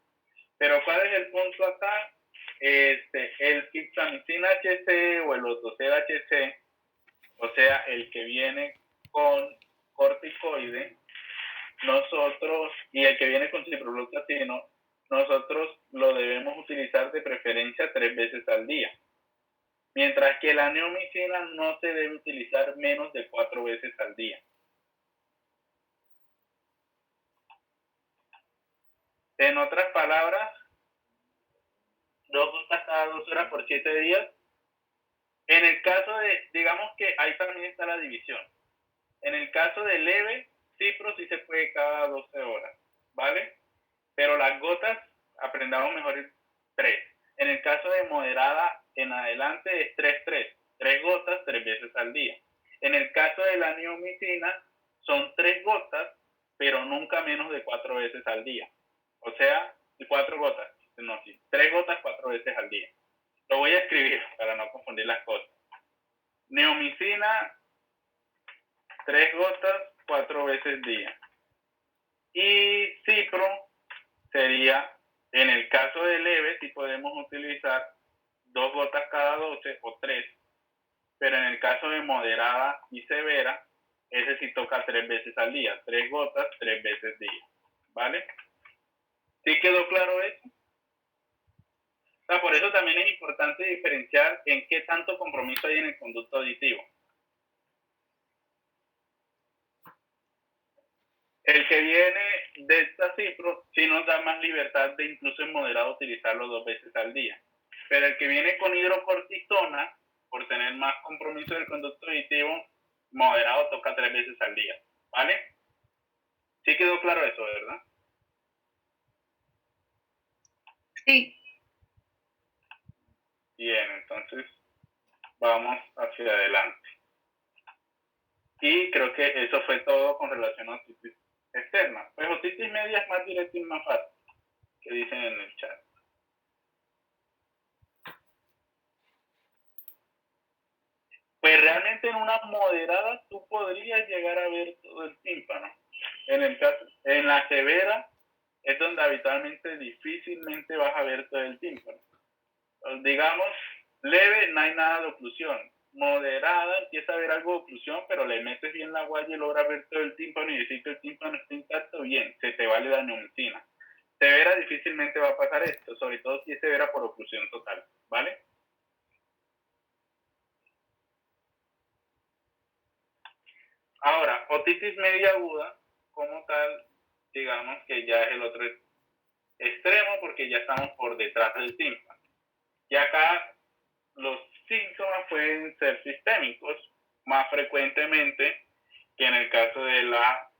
Pero ¿cuál es el punto acá? El fixamicina HC o el Otocel HC, o sea, el que viene con corticoide, nosotros, y el que viene con ciprofloxacino, nosotros lo debemos utilizar de preferencia 3 veces al día. Mientras que la neomicina no se debe utilizar menos de 4 veces al día. En otras palabras, 2 gotas cada 2 horas por 7 días. En el caso de, digamos que ahí también está la división. En el caso de leve, cipro sí se puede cada 12 horas, ¿vale? Pero las gotas, aprendamos mejor el 3. En el caso de moderada en adelante es 3-3. 3 gotas 3 veces al día. En el caso de la neomicina son 3 gotas, pero nunca menos de 4 veces al día. O sea, 4 gotas. No, sí, 3 gotas 4 veces al día. Lo voy a escribir para no confundir las cosas. Neomicina, 3 gotas 4 veces día. Y cipro sería, en el caso de leve, si podemos utilizar 2 gotas cada 12 o 3, pero en el caso de moderada y severa, ese sí toca 3 veces al día, 3 gotas 3 veces día, ¿vale? ¿Sí quedó claro eso? O sea, por eso también es importante diferenciar en qué tanto compromiso hay en el conducto auditivo. El que viene de esta cifra sí nos da más libertad de incluso en moderado utilizarlo 2 veces al día. Pero el que viene con hidrocortisona, por tener más compromiso del conducto auditivo, moderado toca 3 veces al día. ¿Vale? Sí quedó claro eso, ¿verdad? Sí. Bien, entonces vamos hacia adelante. Y creo que eso fue todo con relación a otitis externa. Pues otitis media es más directa y más fácil, que dicen en el chat. Pues realmente en una moderada tú podrías llegar a ver todo el tímpano. En la severa es donde habitualmente difícilmente vas a ver todo el tímpano. Digamos, leve, no hay nada de oclusión. Moderada, empieza a haber algo de oclusión, pero le metes bien la guaya y logras ver todo el tímpano y decir que el tímpano está intacto, bien, se te vale la neumicina. Severa difícilmente va a pasar esto, sobre todo si es severa por oclusión total, ¿vale? Ahora, otitis media aguda, como tal, digamos que ya es el otro extremo porque ya estamos por detrás del tímpano. Y acá los síntomas pueden ser sistémicos más frecuentemente que en el caso de la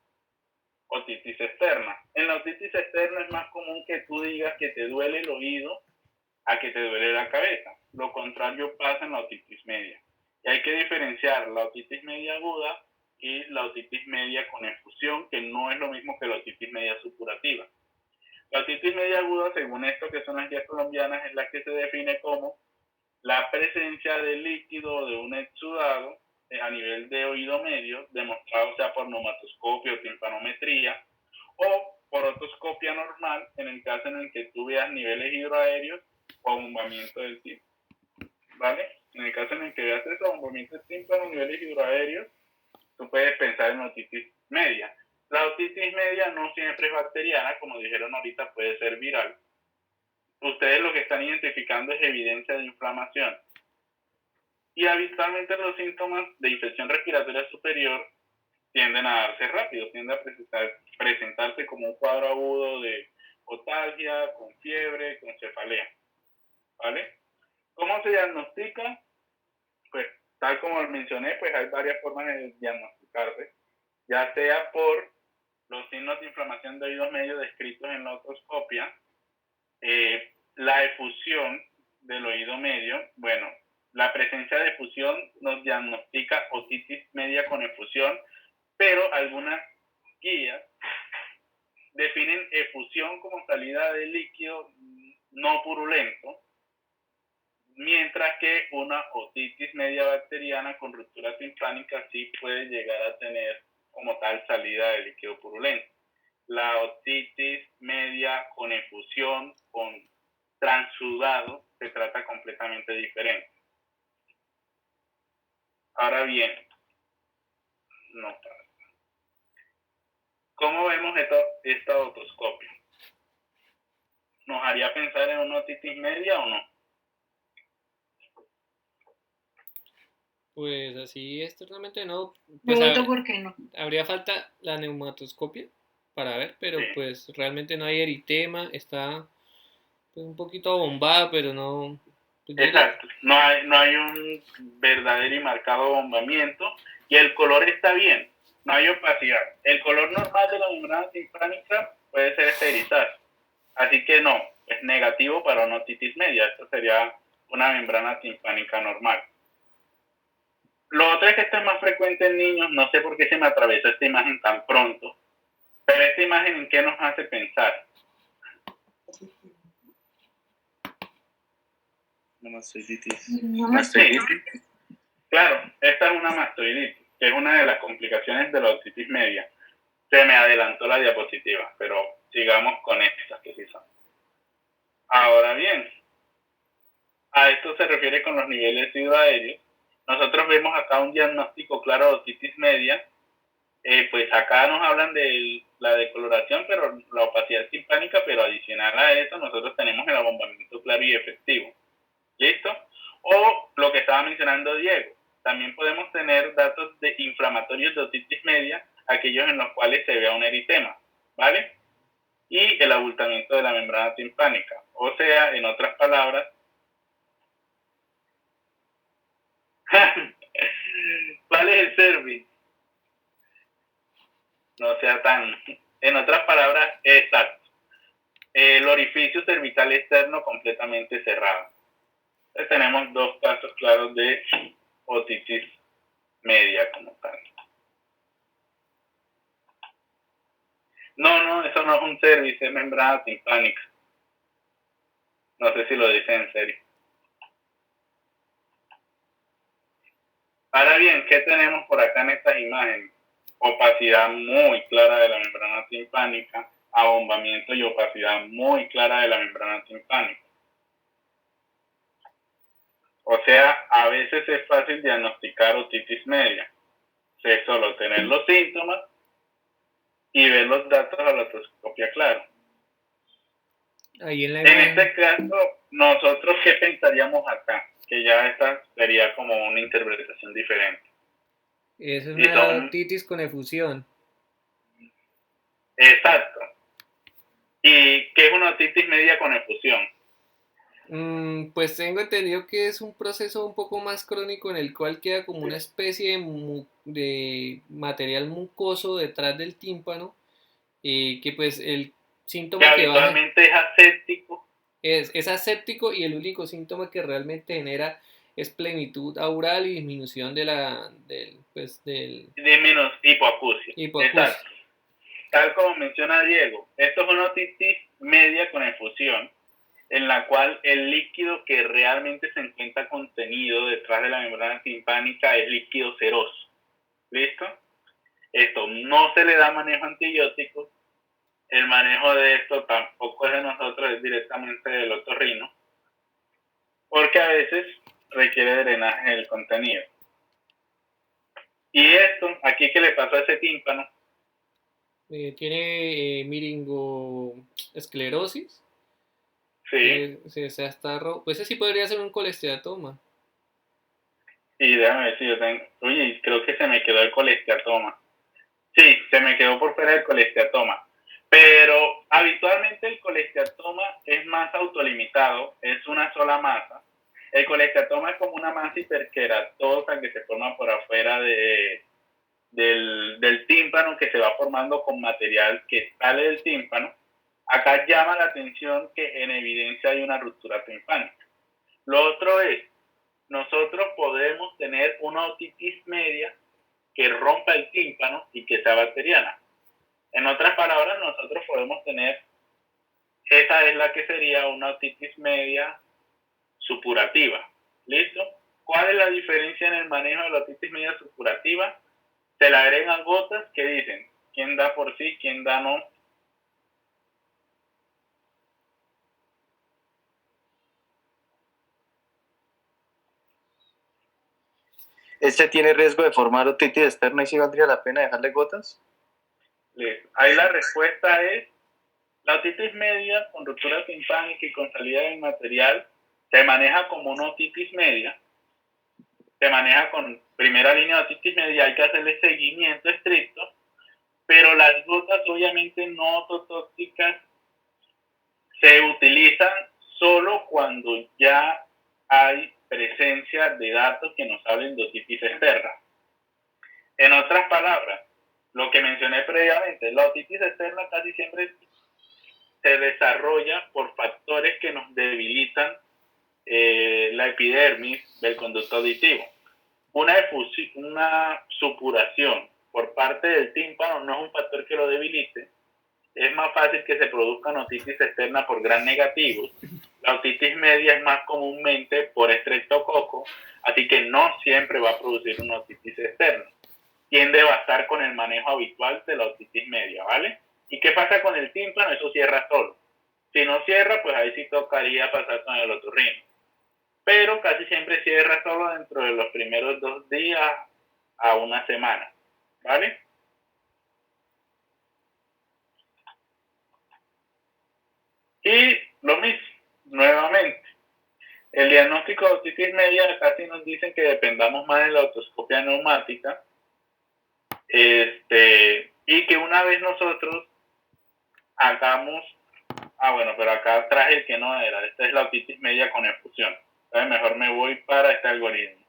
otitis externa. En la otitis externa es más común que tú digas que te duele el oído a que te duele la cabeza. Lo contrario pasa en la otitis media. Y hay que diferenciar la otitis media aguda y la otitis media con efusión, que no es lo mismo que la otitis media supurativa. La otitis media aguda, según esto que son las guías colombianas, es la que se define como la presencia de líquido o de un exudado a nivel de oído medio, demostrado sea por neumatoscopio o timpanometría, o por otoscopia normal, en el caso en el que tú veas niveles hidroaéreos o abombamiento del tímpano. ¿Vale? En el caso en el que veas eso, abombamiento del tímpano, niveles hidroaéreos, tú puedes pensar en otitis media. La otitis media no siempre es bacteriana, como dijeron ahorita, puede ser viral. Ustedes lo que están identificando es evidencia de inflamación. Y habitualmente los síntomas de infección respiratoria superior tienden a darse rápido, tienden a presentarse como un cuadro agudo de otalgia, con fiebre, con cefalea. ¿Vale? ¿Cómo se diagnostica? Pues tal como mencioné, pues hay varias formas de diagnosticarse, ya sea por los signos de inflamación de oídos medios descritos en la otoscopia, la efusión del oído medio. Bueno, la presencia de efusión nos diagnostica otitis media con efusión, pero algunas guías definen efusión como salida de líquido no purulento, mientras que una otitis media bacteriana con ruptura timpánica sí puede llegar a tener como tal salida de líquido purulento. La otitis media con efusión, con transudado, se trata completamente diferente. Ahora bien, no pasa. ¿Cómo vemos esta otoscopia? ¿Nos haría pensar en una otitis media o no? Pues así externamente no. Pues ¿Por qué no? habría falta la neumatoscopia para ver, pero Sí. pues realmente no hay eritema, está pues, un poquito abombada, pero no. Pues, Exacto, no hay un verdadero y marcado abombamiento y el color está bien, no hay opacidad. El color normal de la membrana timpánica puede ser este grisáceo, así que no, es negativo para una otitis media, esto sería una membrana timpánica normal. Lo otro es que esto es más frecuente en niños, no sé por qué se me atravesó esta imagen tan pronto, pero esta imagen ¿en qué nos hace pensar? Una mastoiditis. Mastoiditis. Claro, esta es una mastoiditis, que es una de las complicaciones de la otitis media. Se me adelantó la diapositiva, pero sigamos con estas que sí son. Ahora bien, a esto se refiere con los niveles hidroaéreos. Nosotros vemos acá un diagnóstico claro de otitis media. Pues acá nos hablan del la decoloración, pero la opacidad timpánica, pero adicional a eso nosotros tenemos el abombamiento claro y efectivo. ¿Listo? O lo que estaba mencionando Diego, también podemos tener datos de inflamatorios de otitis media, aquellos en los cuales se vea un eritema, ¿vale? Y el abultamiento de la membrana timpánica. O sea, en otras palabras, ¿cuál es el cervix? No sea tan... En otras palabras, exacto. El orificio cervical externo completamente cerrado. Entonces tenemos dos casos claros de otitis media como tal. No, eso no es un cervix, es membrana timpánica. No sé si lo dice en serio. Ahora bien, ¿qué tenemos por acá en estas imágenes? Opacidad muy clara de la membrana timpánica, abombamiento y opacidad muy clara de la membrana timpánica. O sea, a veces es fácil diagnosticar otitis media. Es solo tener los síntomas y ver los datos a la otoscopia claro. Ahí en la En imagen, este caso, nosotros, ¿qué pensaríamos acá? Que ya esta sería como una interpretación diferente. eso es Y una son, otitis con efusión. exacto. ¿Y qué es una otitis media con efusión? Pues tengo entendido que es un proceso un poco más crónico en el cual queda como una especie de material mucoso detrás del tímpano, que pues el Que síntoma que baja habitualmente es aséptico, es aséptico y el único síntoma que realmente genera es plenitud aural y disminución del de menos hipoacusia. hipoacusia. Exacto. Tal como menciona Diego, esto es una otitis media con efusión, en la cual el líquido que realmente se encuentra contenido detrás de la membrana timpánica es líquido seroso. ¿Listo? Esto no se le da manejo antibiótico. El manejo de esto tampoco es de nosotros, es directamente del otorrino, porque a veces requiere drenaje del contenido. Y esto, aquí que le pasó a ese tímpano, Tiene miringoesclerosis. sí, Se está pues ese sí podría ser un colesteatoma. y déjame ver si yo tengo, oye, creo que se me quedó el colesteatoma. Sí, se me quedó por fuera el colesteatoma. Pero habitualmente el colesteatoma es más autolimitado, es una sola masa. El colesteatoma es como una masa hiperkeratosa que se forma por afuera del tímpano, que se va formando con material que sale del tímpano. Acá llama la atención que en evidencia hay una ruptura timpánica. Lo otro es, nosotros podemos tener una otitis media que rompa el tímpano y que sea bacteriana. En otras palabras, nosotros podemos tener, esa es la que sería una otitis media supurativa. ¿Listo? ¿Cuál es la diferencia en el manejo de la otitis media supurativa? Se le agregan gotas que dicen quién da por sí, quién da no. ¿Este tiene riesgo de formar otitis externa y si valdría la pena dejarle gotas? Ahí la respuesta es, la otitis media con ruptura timpánica y con salida del material se maneja como una otitis media, se maneja con primera línea de otitis media, hay que hacerle seguimiento estricto, pero las gotas obviamente no ototóxicas se utilizan solo cuando ya hay presencia de datos que nos hablen de otitis externa. En otras palabras, lo que mencioné previamente, la otitis externa casi siempre se desarrolla por factores que nos debilitan la epidermis del conducto auditivo. Una supuración por parte del tímpano no es un factor que lo debilite. Es más fácil que se produzcan otitis externa por gram negativos. La otitis media es más comúnmente por estreptococo, así que no siempre va a producir una otitis externa. Tiende a bastar con el manejo habitual de la otitis media, ¿vale? ¿Y qué pasa con el tímpano? Eso cierra solo. Si no cierra, pues ahí sí tocaría pasar con el otorrino. Pero casi siempre cierra solo dentro de los primeros 2 días a una semana, ¿vale? diagnóstico de otitis media casi nos dicen que dependamos más de la otoscopia neumática, y que una vez nosotros hagamos, bueno, pero acá traje el que no era, esta es la otitis media con efusión, entonces mejor me voy para este algoritmo.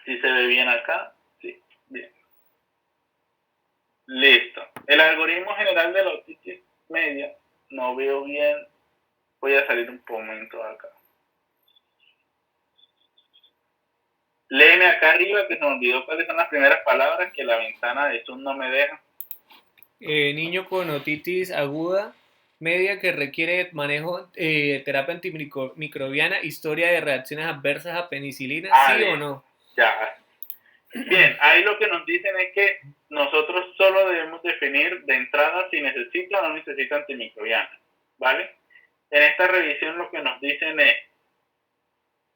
¿Sí se ve bien acá? Sí, bien. Listo. El algoritmo general de la otitis media, no veo bien, voy a salir un momento acá. Léeme acá arriba que se me olvidó cuáles son las primeras palabras, que la ventana de Zoom no me deja. Niño con otitis aguda media que requiere manejo terapia antimicrobiana, historia de reacciones adversas a penicilina, ¿sí bien. o no? Ya. Bien, ahí lo que nos dicen es que nosotros solo debemos definir de entrada si necesita o no necesita antimicrobiana, ¿vale? En esta revisión lo que nos dicen es,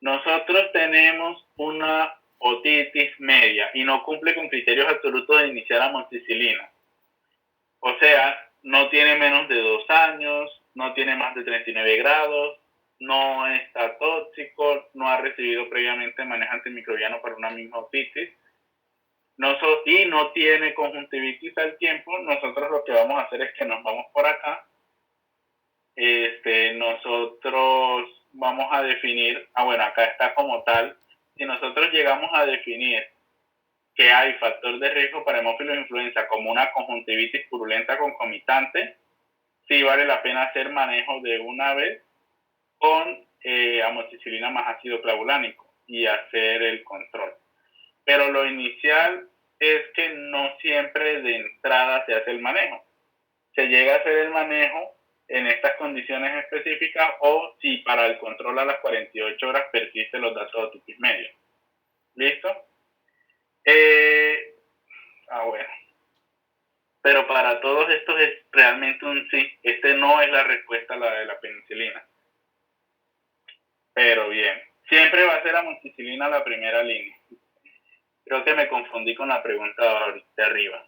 nosotros tenemos una otitis media y no cumple con criterios absolutos de iniciar amoxicilina. O sea, no tiene menos de 2 años, no tiene más de 39 grados, no está tóxico, no ha recibido previamente manejo antimicrobiano para una misma otitis, y no tiene conjuntivitis al tiempo. Nosotros lo que vamos a hacer es que nos vamos por acá. Nosotros vamos a definir, bueno, acá está como tal. Si nosotros llegamos a definir que hay factor de riesgo para hemófilos influenza como una conjuntivitis purulenta concomitante, sí vale la pena hacer manejo de una vez con amoxicilina más ácido clavulánico y hacer el control. Pero lo inicial es que no siempre de entrada se hace el manejo. Se llega a hacer el manejo en estas condiciones específicas o si para el control a las 48 horas persisten los datos de otitis media. ¿Listo? Bueno. Pero para todos estos es realmente un sí. No es la respuesta a la de la penicilina. Pero bien. Siempre va a ser amoxicilina la primera línea. Creo que me confundí con la pregunta de arriba.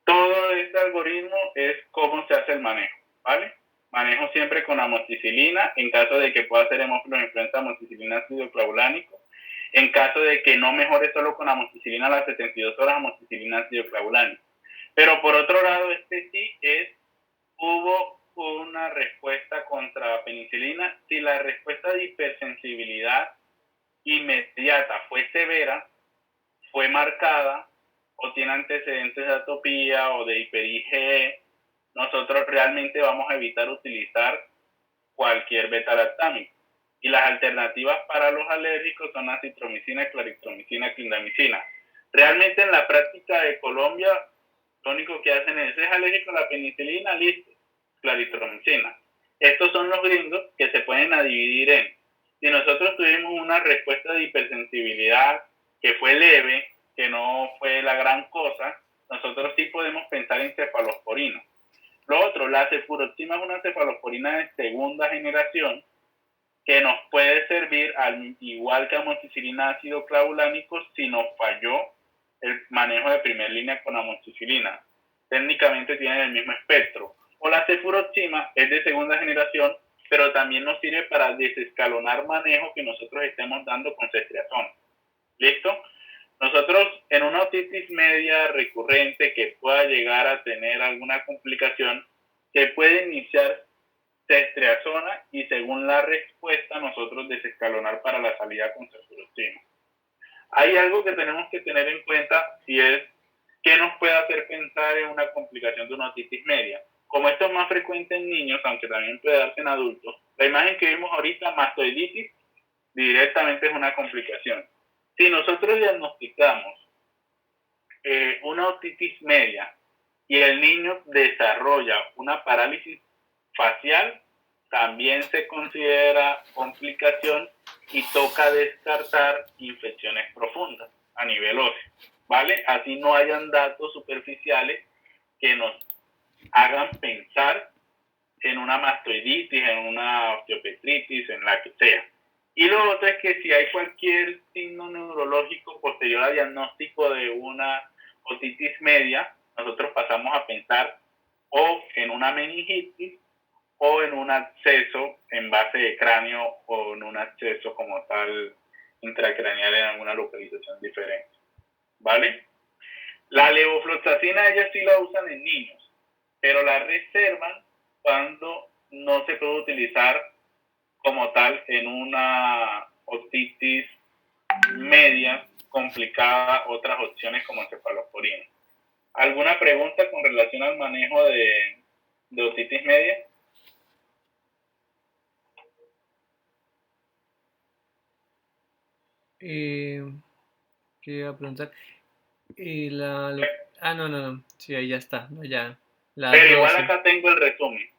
Todo este algoritmo es cómo se hace el manejo, ¿vale? Manejo siempre con amoxicilina, en caso de que pueda ser hemófilos influenza, amoxicilina ácido clavulánico. En caso de que no mejore solo con amoxicilina a las 72 horas, amoxicilina ácido clavulánico. Pero por otro lado, hubo una respuesta contra penicilina. Si la respuesta de hipersensibilidad inmediata fue severa, fue marcada o tiene antecedentes de atopía o de hiper-IgE, nosotros realmente vamos a evitar utilizar cualquier beta-lactámico. Y las alternativas para los alérgicos son acitromicina, claritromicina, clindamicina. Realmente en la práctica de Colombia, lo único que hacen es alérgico a la penicilina, listo, claritromicina. Estos son los gringos que se pueden dividir en, si nosotros tuvimos una respuesta de hipersensibilidad que fue leve, que no fue la gran cosa, nosotros sí podemos pensar en cefalosporina. Lo otro, la cefuroxima es una cefalosporina de segunda generación que nos puede servir al igual que amoxicilina ácido clavulánico si nos falló el manejo de primera línea con amoxicilina. Técnicamente tienen el mismo espectro. O la cefuroxima es de segunda generación, pero también nos sirve para desescalonar manejo que nosotros estemos dando con ceftriaxona. ¿Listo? Nosotros en una otitis media recurrente que pueda llegar a tener alguna complicación, se puede iniciar ceftriaxona y según la respuesta nosotros desescalonar para la salida con cefuroxima. Hay algo que tenemos que tener en cuenta y es qué nos puede hacer pensar en una complicación de una otitis media. Como esto es más frecuente en niños, aunque también puede darse en adultos, la imagen que vimos ahorita, mastoiditis, directamente es una complicación. Si nosotros diagnosticamos una otitis media y el niño desarrolla una parálisis facial, también se considera complicación y toca descartar infecciones profundas a nivel óseo, ¿vale? Así no hayan datos superficiales que nos hagan pensar en una mastoiditis, en una osteopetritis, en la que sea. Y lo otro es que si hay cualquier signo neurológico posterior al diagnóstico de una otitis media, nosotros pasamos a pensar o en una meningitis o en un acceso en base de cráneo o en un acceso como tal intracraneal en alguna localización diferente, ¿vale? La levofloxacina ellas sí la usan en niños, pero la reservan cuando no se puede utilizar como tal en una otitis media complicada, otras opciones como cefalosporina. ¿Alguna pregunta con relación al manejo de otitis media? ¿Qué iba a preguntar? No. Sí, ahí ya está. No, ya. Las Pero igual dosis. acá tengo el resumen.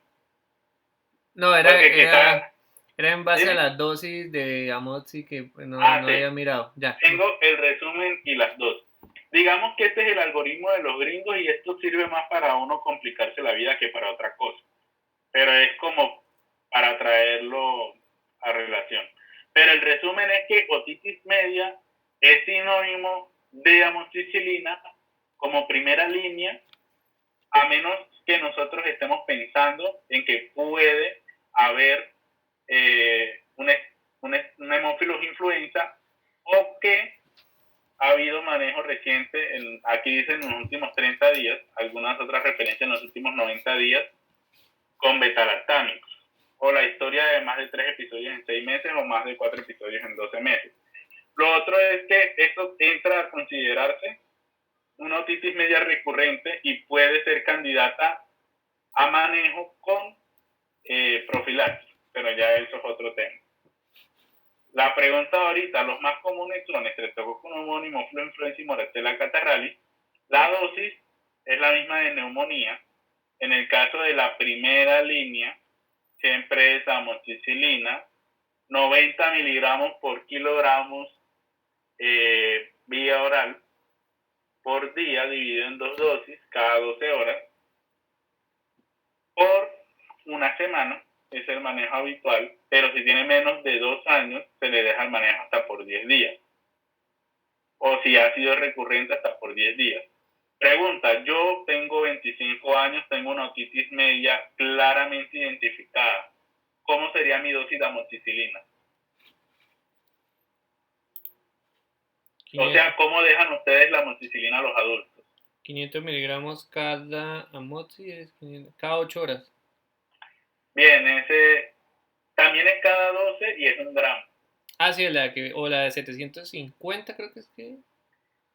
No, Porque era en base a ¿Dime? las dosis de Amoxi que pues, no Sí. había mirado. Ya. Tengo el resumen y las dos. Digamos que este es el algoritmo de los gringos y esto sirve más para uno complicarse la vida que para otra cosa. Pero es como para traerlo a relación. Pero el resumen es que otitis media es sinónimo de amoxicilina como primera línea, a menos que nosotros estemos pensando en que puede haber un hemófilos influenza o que ha habido manejo reciente, aquí dicen en los últimos 30 días, algunas otras referencias en los últimos 90 días, con betalactámicos, o la historia de más de 3 episodios en 6 meses o más de 4 episodios en 12 meses. Lo otro es que esto entra a considerarse una otitis media recurrente y puede ser candidata a manejo con profilaxis, pero ya eso es otro tema. La pregunta ahorita, los más comunes son Streptococcus pneumoniae, Haemophilus influenzae y Moraxella catarrhalis. La dosis es la misma de neumonía. En el caso de la primera línea, siempre es amoxicilina, 90 miligramos por kilogramos vía oral por día, dividido en 2 dosis, cada 12 horas, por una semana. Es el manejo habitual, pero si tiene menos de 2 años, se le deja el manejo hasta por 10 días. O si ha sido recurrente, hasta por 10 días. Pregunta, yo tengo 25 años, tengo una otitis media claramente identificada. ¿Cómo sería mi dosis de amoxicilina? O sea, ¿cómo dejan ustedes la amoxicilina a los adultos? 500 miligramos cada Amoxi, cada 8 horas. Bien, ese también es cada 12 y es 1 gramo. Ah, sí, o la de 750 creo que es que...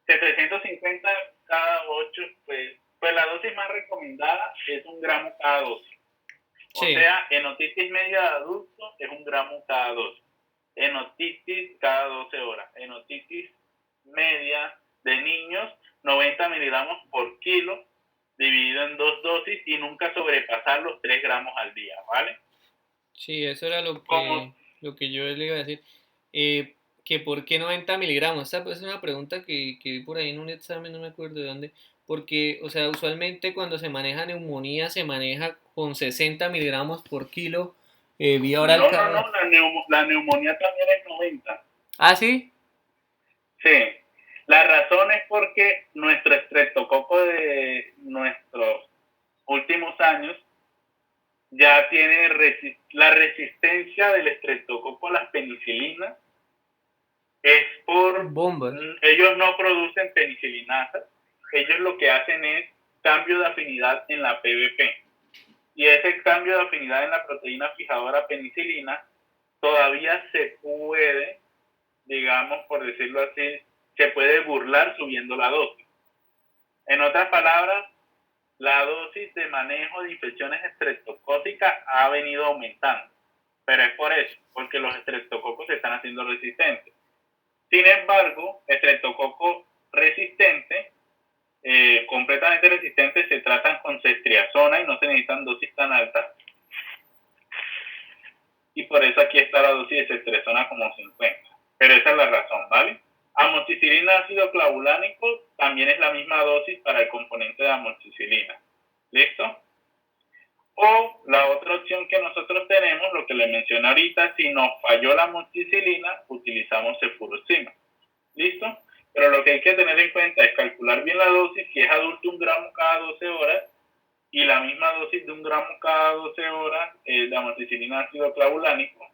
750 cada 8, pues la dosis más recomendada es 1 gramo cada 12. O Sí. sea, en otitis media de adulto es 1 gramo cada 12. En otitis cada 12 horas. En otitis media de niños, 90 miligramos por kilo, dividido en 2 dosis y nunca sobrepasar los 3 gramos al día, ¿vale? Sí, eso era lo que yo le iba a decir. Que por qué 90 miligramos. Esta es una pregunta que vi por ahí en un examen, no me acuerdo de dónde. Porque, o sea, usualmente cuando se maneja neumonía se maneja con 60 miligramos por kilo vía oral. No, la neumonía también es 90. ¿Ah, sí? Sí. La razón es porque nuestro estreptococo de nuestros últimos años ya tiene la resistencia del estreptococo a las penicilinas. Es por... Bombas. Ellos no producen penicilinasa. Ellos lo que hacen es cambio de afinidad en la PBP. Y ese cambio de afinidad en la proteína fijadora penicilina todavía se puede, digamos, por decirlo así, se puede burlar subiendo la dosis. En otras palabras, la dosis de manejo de infecciones estreptocócicas ha venido aumentando. Pero es por eso, porque los estreptococos se están haciendo resistentes. Sin embargo, estreptococo resistente, completamente resistentes, se tratan con ceftriaxona y no se necesitan dosis tan altas. Y por eso aquí está la dosis de ceftriaxona como 50. Pero esa es la razón, ¿vale? Amoxicilina ácido clavulánico también es la misma dosis para el componente de amoxicilina. ¿Listo? O la otra opción que nosotros tenemos, lo que le mencioné ahorita, si nos falló la amoxicilina, utilizamos cefuroxima. ¿Listo? Pero lo que hay que tener en cuenta es calcular bien la dosis, si es adulto 1 gramo cada 12 horas, y la misma dosis de 1 gramo cada 12 horas de amoxicilina ácido clavulánico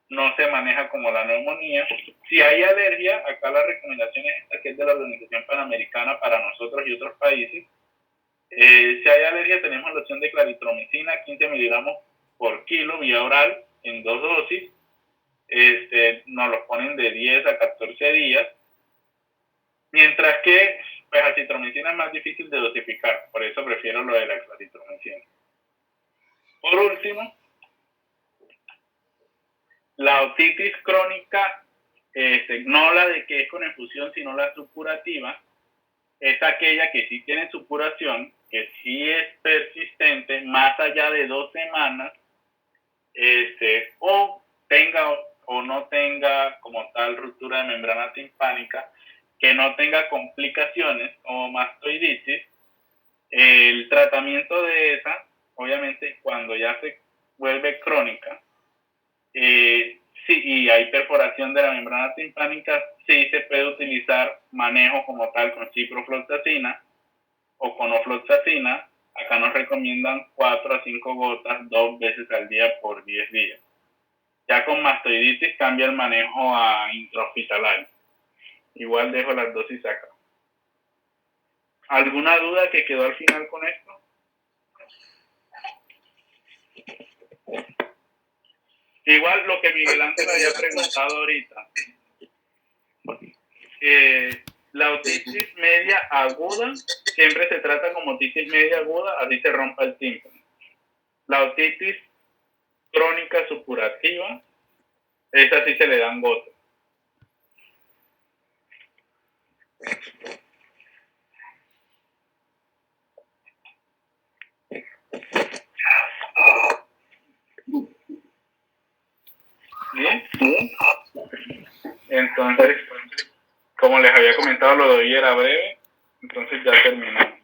no se maneja como la neumonía. Si hay alergia, acá la recomendación es esta, que es de la Organización Panamericana para nosotros y otros países. Si hay alergia, tenemos la opción de claritromicina, 15 miligramos por kilo, vía oral, en 2 dosis. Nos los ponen de 10 a 14 días. Mientras que pues, acitromicina es más difícil de dosificar, por eso prefiero lo de la claritromicina. Por último, la otitis crónica, no la de que es con infusión, sino la supurativa, es aquella que sí tiene supuración, que sí es persistente, más allá de 2 semanas, o tenga o no tenga como tal ruptura de membrana timpánica, que no tenga complicaciones como mastoiditis. El tratamiento de esa, obviamente, cuando ya se vuelve crónica, sí, y hay perforación de la membrana timpánica, sí se puede utilizar manejo como tal con ciprofloxacina o con ofloxacina. Acá nos recomiendan 4 a 5 gotas 2 veces al día por 10 días. Ya con mastoiditis cambia el manejo a intrahospitalario. Igual dejo las dosis acá. ¿Alguna duda que quedó al final con esto? Igual lo que Miguel Ángel había preguntado ahorita. La otitis media aguda siempre se trata como otitis media aguda, así se rompa el tímpano. La otitis crónica supurativa, esa sí se le dan gotas. Bien. Entonces, como les había comentado, lo de hoy era breve, entonces ya terminamos.